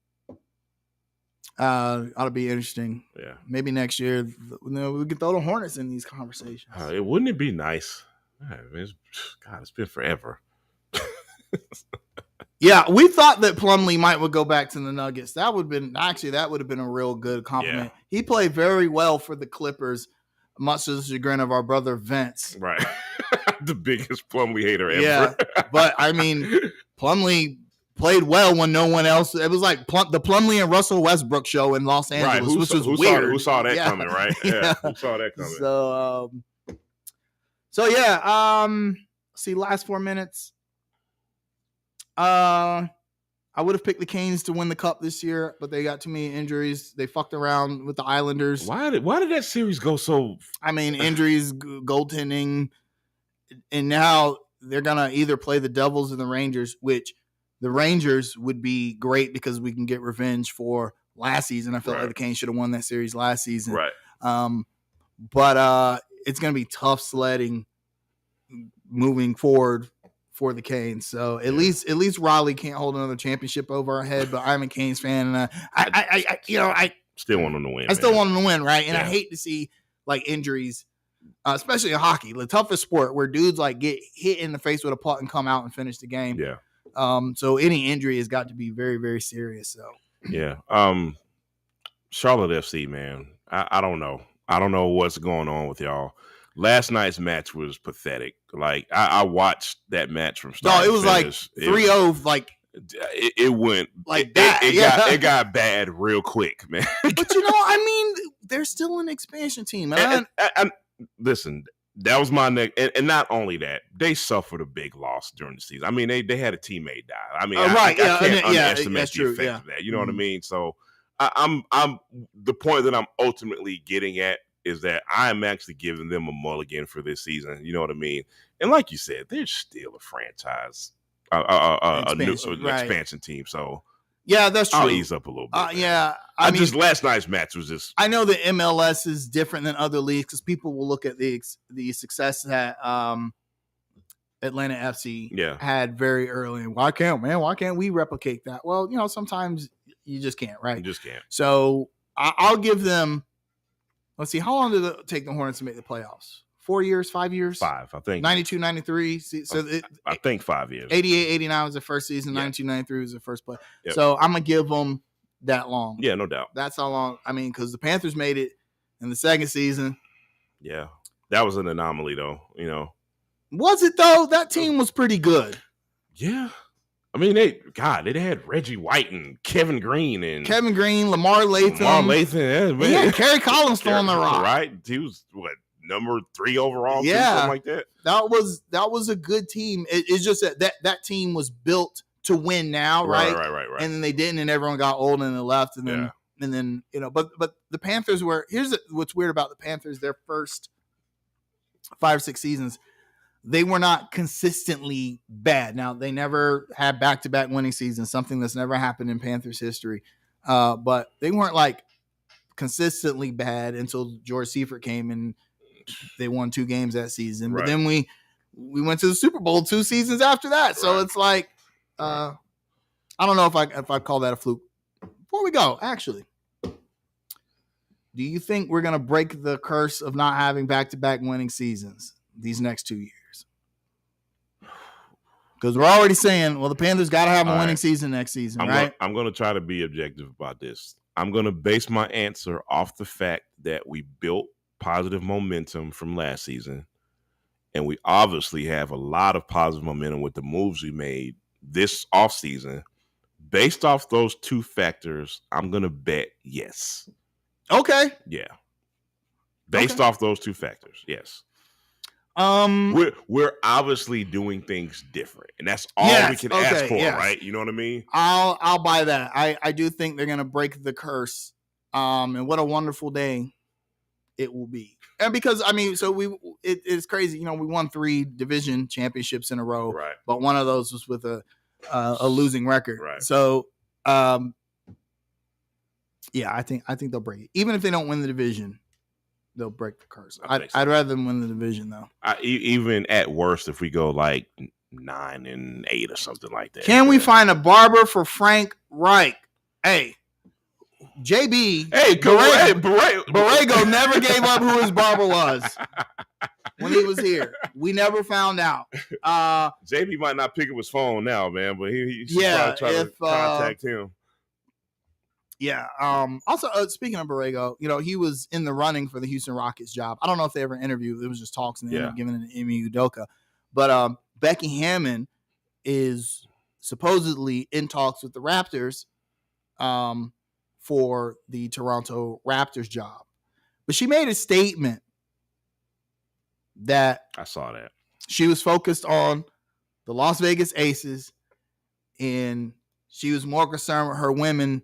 to be interesting. Yeah, maybe next year we can throw the Hornets in these conversations. Wouldn't it be nice? It's been forever. Yeah, we thought that Plumlee would go back to the Nuggets. That would have been a real good compliment. Yeah. He played very well for the Clippers, much to the chagrin of our brother Vince. Right, the biggest Plumlee hater ever. Yeah, but I mean, Plumlee played well when no one else. It was like the Plumlee and Russell Westbrook show in Los Angeles, which was weird. Who saw that coming? Right? Yeah, who saw that coming? See, last 4 minutes. I would have picked the Canes to win the cup this year, but they got too many injuries. They fucked around with the Islanders. Why did that series go so? I mean, injuries, goaltending, and now they're gonna either play the Devils or the Rangers, which the Rangers would be great because we can get revenge for last season. I felt like the Canes should have won that series last season. Right. But it's gonna be tough sledding moving forward for the Canes. So at least Raleigh can't hold another championship over our head, but I'm a Canes fan, and I still want them to win. I still want them to win, right? And I hate to see like injuries, especially in hockey, the toughest sport where dudes like get hit in the face with a puck and come out and finish the game. Yeah. So any injury has got to be very, very serious. So yeah. Charlotte FC, man. I don't know. I don't know what's going on with y'all. Last night's match was pathetic. Like I watched that match from start. No, it was finish. Like 3-0. Like it went like that. It got bad real quick, man. But I mean, they're still an expansion team. And listen, that was my neck. And not only that, they suffered a big loss during the season. I mean, they had a teammate die. I mean, I can't underestimate the effect of that. You know what I mean? So I'm the point that I'm ultimately getting at is that I'm actually giving them a mulligan for this season. You know what I mean? And like you said, they're still a franchise, a new expansion team. So yeah, that's true. I'll ease up a little bit. Yeah, I mean, last night's match was just. I know the MLS is different than other leagues because people will look at the success that Atlanta FC had very early. And why can't we replicate that? Well, sometimes you just can't, right? You just can't. So I'll give them. Let's see, how long did it take the Hornets to make the playoffs? 4 years, 5 years? 5, I think. 92, 93. I think 5 years. 88, 89 was the first season. 92, 93 was the first play. Yep. So I'm going to give them that long. Yeah, no doubt. That's how long. I mean, because the Panthers made it in the second season. Yeah. That was an anomaly, though, Was it, though? That team was pretty good. Yeah. I mean, they had Reggie White and Kevin Green, Lamar Latham. Yeah, Kerry Collins still on the rock. Right? He was number 3 overall, something like that. That was a good team. It's just that team was built to win now, right? Right. And then they didn't, and everyone got old and they left, and then but the Panthers were. Here's what's weird about the Panthers: their first 5 or 6 seasons, they were not consistently bad. Now, they never had back-to-back winning seasons, something that's never happened in Panthers history. But they weren't like consistently bad until George Seifert came and they won 2 games that season. But then we went to the Super Bowl 2 seasons after that. So it's like I don't know if I call that a fluke. Before we go, actually, do you think we're going to break the curse of not having back-to-back winning seasons these next 2 years? Because we're already saying, well, the Panthers got to have a winning season next season, right? I'm going to try to be objective about this. I'm going to base my answer off the fact that we built positive momentum from last season, and we obviously have a lot of positive momentum with the moves we made this offseason. Based off those two factors, I'm going to bet yes. Okay. Yeah. Based off those two factors, yes. We're obviously doing things different, and that's all we can ask for, right? You know what I mean? I'll buy that. I do think they're gonna break the curse. And what a wonderful day it will be. And because it's crazy. You know, we won 3 division championships in a row, right? But one of those was with a losing record, right? So, yeah, I think they'll break it. Even if they don't win the division, they'll break the curse. I'd rather them win the division, though. Even at worst, if we go like 9-8 or something like that. Can we find a barber for Frank Reich? Hey, JB. Hey, Borrego never gave up who his barber was when he was here. We never found out. JB might not pick up his phone now, man, but he should probably try to contact him. Yeah. Also, speaking of Borrego, you know, he was in the running for the Houston Rockets job. I don't know if they ever interviewed. It was just talks and they ended up giving it to Emi Udoka. But Becky Hammon is supposedly in talks with the Raptors for the Toronto Raptors job. But she made a statement that I saw that she was focused on the Las Vegas Aces and she was more concerned with her women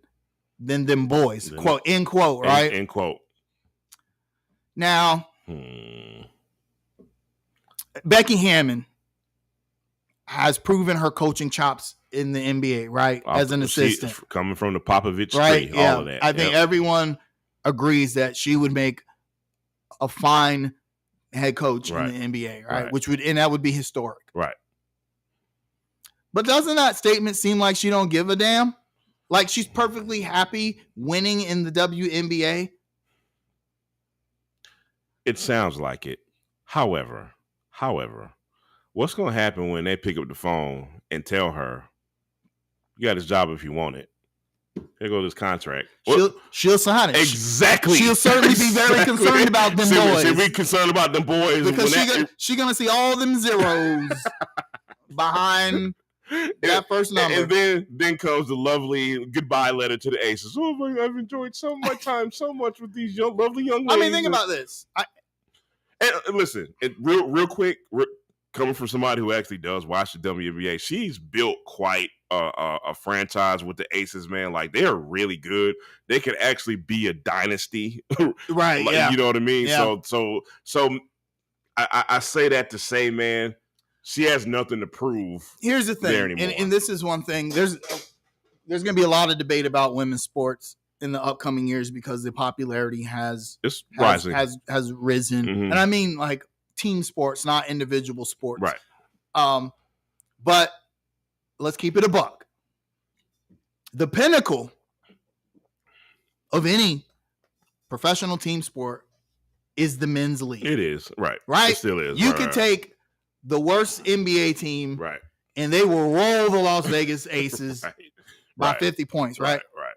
than them boys, quote, end quote, right? End quote. Now, Becky Hammon has proven her coaching chops in the NBA, right? As an assistant. Coming from the Popovich tree, right? all of that. I think everyone agrees that she would make a fine head coach in the NBA, right? That would be historic. Right. But doesn't that statement seem like she don't give a damn? Like she's perfectly happy winning in the WNBA? It sounds like it. However, what's going to happen when they pick up the phone and tell her, you got this job if you want it. Here goes this contract. She'll sign it. Exactly. She'll certainly be very concerned about them boys. She'll be concerned about them boys. Because she's going to see all them zeros behind that first number. And then comes the lovely goodbye letter to the Aces. Oh, I've enjoyed my time so much with these lovely young ladies. I mean, think about this. And listen, real quick, coming from somebody who actually does watch the WNBA, she's built quite a franchise with the Aces, man. Like, they're really good. They could actually be a dynasty. Right, like, you know what I mean? Yeah. So I say that to say, man, she has nothing to prove. Here's the thing, and this is one thing. There's going to be a lot of debate about women's sports in the upcoming years because the popularity has risen. Mm-hmm. And I mean like team sports, not individual sports. Right. But let's keep it a buck. The pinnacle of any professional team sport is the men's league. It is, right. Right? It still is. You could take the worst NBA team, right, and they will roll the Las Vegas Aces by 50 points, right? Right.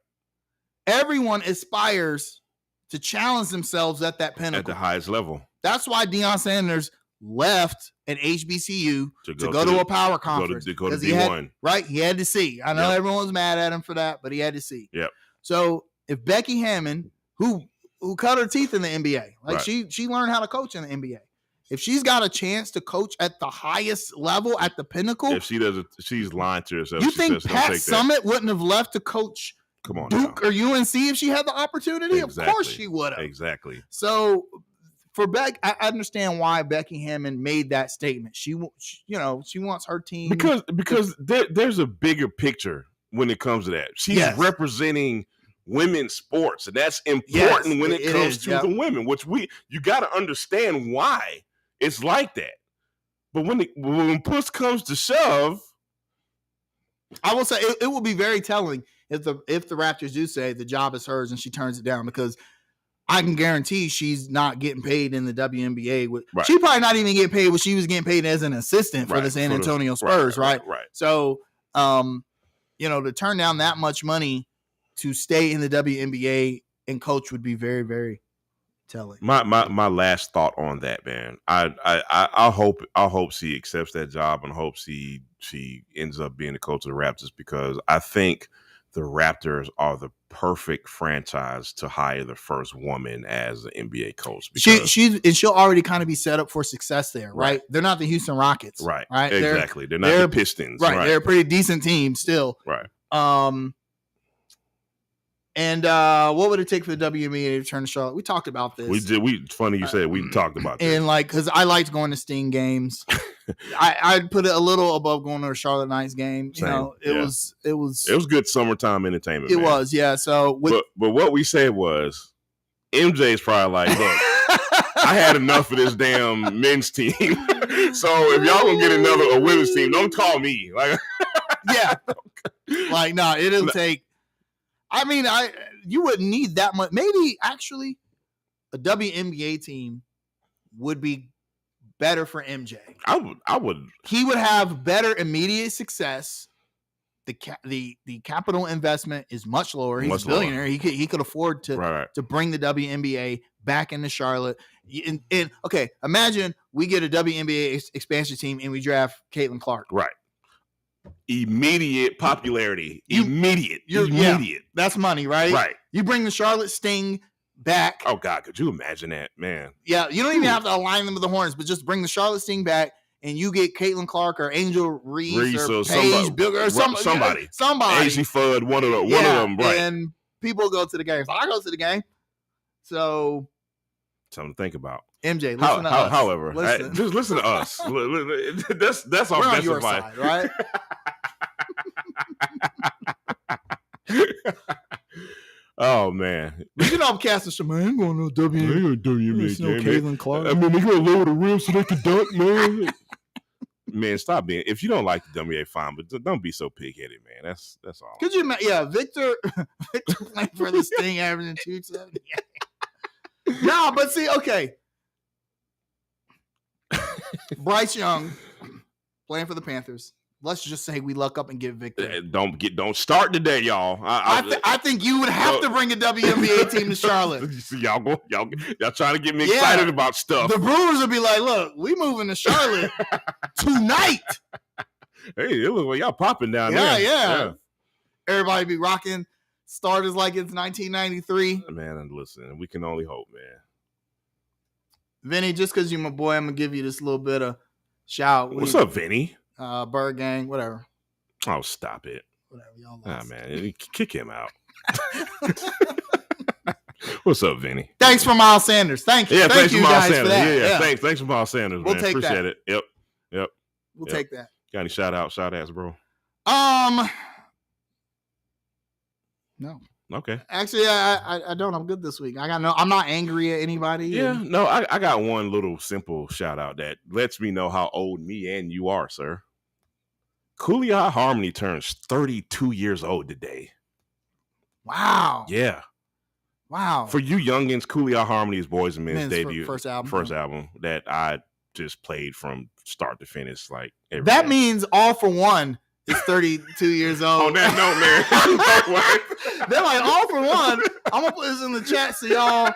Everyone aspires to challenge themselves at that pinnacle. At the highest level. That's why Deion Sanders left an HBCU to go to a power conference. To go to D1. He had to see. I know everyone was mad at him for that, but he had to see. Yep. So if Becky Hammon, who cut her teeth in the NBA, she learned how to coach in the NBA. If she's got a chance to coach at the highest level, at the pinnacle, if she doesn't, she's lying to herself. You think Pat Summitt wouldn't have left to coach Duke or UNC if she had the opportunity? Exactly. Of course she would have. Exactly. So for Beck, I understand why Becky Hammon made that statement. She wants her team because there's a bigger picture when it comes to that. She's representing women's sports, and that's important when it comes to the women. Which you got to understand why it's like that. But when push comes to shove, I will say it will be very telling if the Raptors do say the job is hers and she turns it down, because I can guarantee she's not getting paid in the WNBA. Right. She probably not even getting paid what she was getting paid as an assistant for the San Antonio Spurs, right? So, to turn down that much money to stay in the WNBA and coach would be very, very telling. My last thought on that, man. I hope she accepts that job and hope she ends up being the coach of the Raptors, because I think the Raptors are the perfect franchise to hire the first woman as an NBA coach. She'll already kind of be set up for success there, right? They're not the Houston Rockets, right? Exactly. They're not the Pistons, right? They're a pretty decent team still, right? And what would it take for the WNBA to return to Charlotte? We talked about this. We did. Funny you said we talked about this. And because I liked going to Sting games. I'd put it a little above going to a Charlotte Knights game. It was good summertime entertainment. It was, yeah. So, but what we said was, MJ's probably like, look, I had enough of this damn men's team. So if y'all gonna get a women's team, don't call me. Like, yeah, like no, it'll take. I mean, you wouldn't need that much. Maybe actually, a WNBA team would be better for MJ. I would. He would have better immediate success. The capital investment is much lower. He's a billionaire. He could afford to bring the WNBA back into Charlotte. And okay, imagine we get a WNBA expansion team and we draft Caitlin Clark. Right. Immediate popularity. Immediate. Yeah, that's money, right? Right. You bring the Charlotte Sting back. Oh God, could you imagine that, man? Yeah, you don't even have to align them with the Hornets, but just bring the Charlotte Sting back, and you get Caitlin Clark or Angel Reese or Paige Bigger or somebody. AC Fudd, one of them, right? And people go to the game. So I go to the game. So something to think about. MJ, listen to us. However, just listen to us. That's our best advice, side, right? Oh man, you know I'm casting some man. I'm going to WNBA game. Caitlin Clark. I mean, they gonna lower the rim so they can dunk, man. Man, stop being. If you don't like the WNBA, fine, but don't be so pig-headed, man. That's all. Could you imagine? Yeah, Victor playing for the Sting, averaging 270. No, but see, okay. Bryce Young playing for the Panthers. Let's just say we luck up and get Victor. Don't start today, y'all. I think you would have to bring a WNBA team to Charlotte. Y'all trying to get me excited about stuff. The Brewers would be like, "Look, we moving to Charlotte tonight." Hey, it looks like y'all popping down there. Yeah. Everybody be rocking starters like it's 1993. Man, and listen, we can only hope, man. Vinny, just because you're my boy, I'm gonna give you this little bit of shout. What's up, Vinny? Bird Gang, whatever. Oh, stop it. Whatever, y'all lost. Man, kick him out. What's up, Vinny? Thanks for Miles Sanders. Thank you. Yeah, thanks you for Miles guys Sanders. for that. Yeah. Thanks for Miles Sanders, we'll man. Take Appreciate that. it. Yep. We'll take that. Got any shout outs, bro? No. Okay. Actually, I don't. I'm good this week. I'm not angry at anybody. Yeah. No, I got one little simple shout out that lets me know how old me and you are, sir. Kuliah Harmony turns 32 years old today. Wow. Yeah. Wow. For you youngins, Kuliah Harmony's Boys and Men's debut. First album that I just played from start to finish. Like that day. Means All for One is 32 years old. On that note, man. They're like, All for One. I'm going to put this in the chat so y'all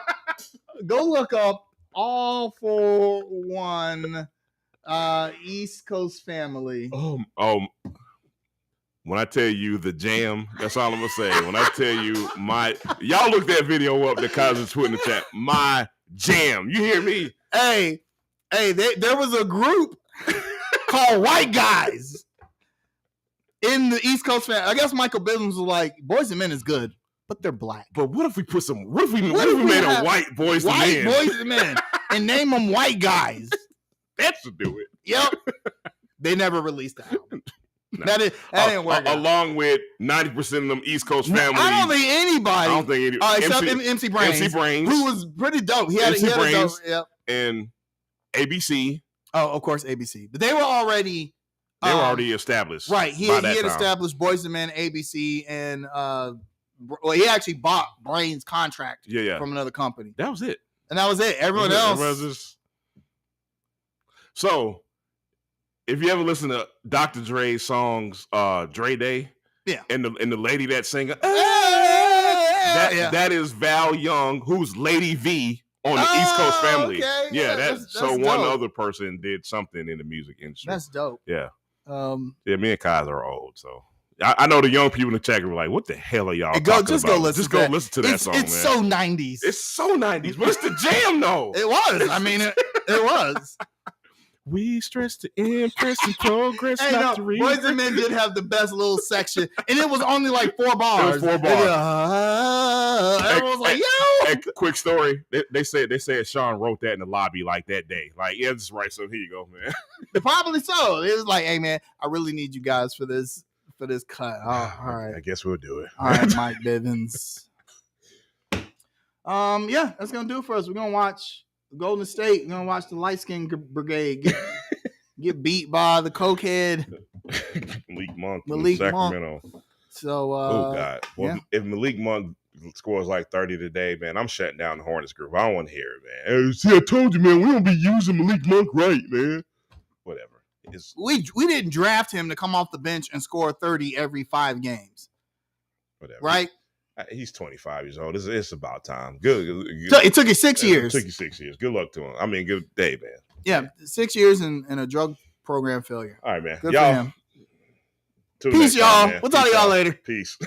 go look up All for One. East Coast Family. When I tell you the jam, that's all I'm gonna say. When I tell you y'all look that video up that Cousins put in the chat. My jam, you hear me? Hey, there was a group called White Guys in the East Coast Family. I guess Michael Bivins was like, Boys and Men is good, but they're black. But what if we made a white Boys and Men and name them White Guys? That should do it. Yep. They never released the album. No. That didn't work along with 90% of them East Coast families. I don't think anybody. Except MC Brains. MC Brains. Who was pretty dope. He had a dope. Yep. And ABC. Oh, of course, ABC. But they were already They were already established. Right. He had established Boyz II Men, ABC, and he actually bought Blaine's contract from another company. That was it. And that was it. Everyone else. So, if you ever listen to Dr. Dre's songs, Dre Day, and the lady that sang that is Val Young, who's Lady V on the East Coast Family. Okay. Yeah, that's so one dope. Other person did something in the music industry. That's dope. Yeah. Me and Kaz are old, so I know the young people in the chat were like, "What the hell are y'all talking just about?" Listen to that song. It's man. So 90s. It's so 90s, but it's the jam though. It was. I mean, it was. We stress to impress and progress, not to read. Boyz II Men did have the best little section, and it was only like 4 bars. It was 4 bars. Everyone was like, "Yo!" Quick story. They said Sean wrote that in the lobby like that day. Like, yeah, this is right. So here you go, man. Probably so. It was like, "Hey, man, I really need you guys for this cut." Oh, all right. I guess we'll do it. All right, Mike Bivens. Yeah, that's gonna do it for us. We're gonna watch Golden State. We're gonna watch the light skin brigade get beat by the cokehead Malik Monk from Sacramento. So oh God. Well, if Malik Monk scores like 30 today, man, I'm shutting down the Hornets group. I don't want to hear it, man. Hey, see, I told you, man, we don't be using Malik Monk right, man. Whatever. We didn't draft him to come off the bench and score 30 every 5 games. Whatever. Right? He's 25 years old. It's about time. Good. It took you 6 years. It took you 6 years. Good luck to him. I mean, good day, man. Yeah, 6 years and a drug program failure. All right, man. Good for him. Peace, y'all. We'll talk to y'all later. Peace.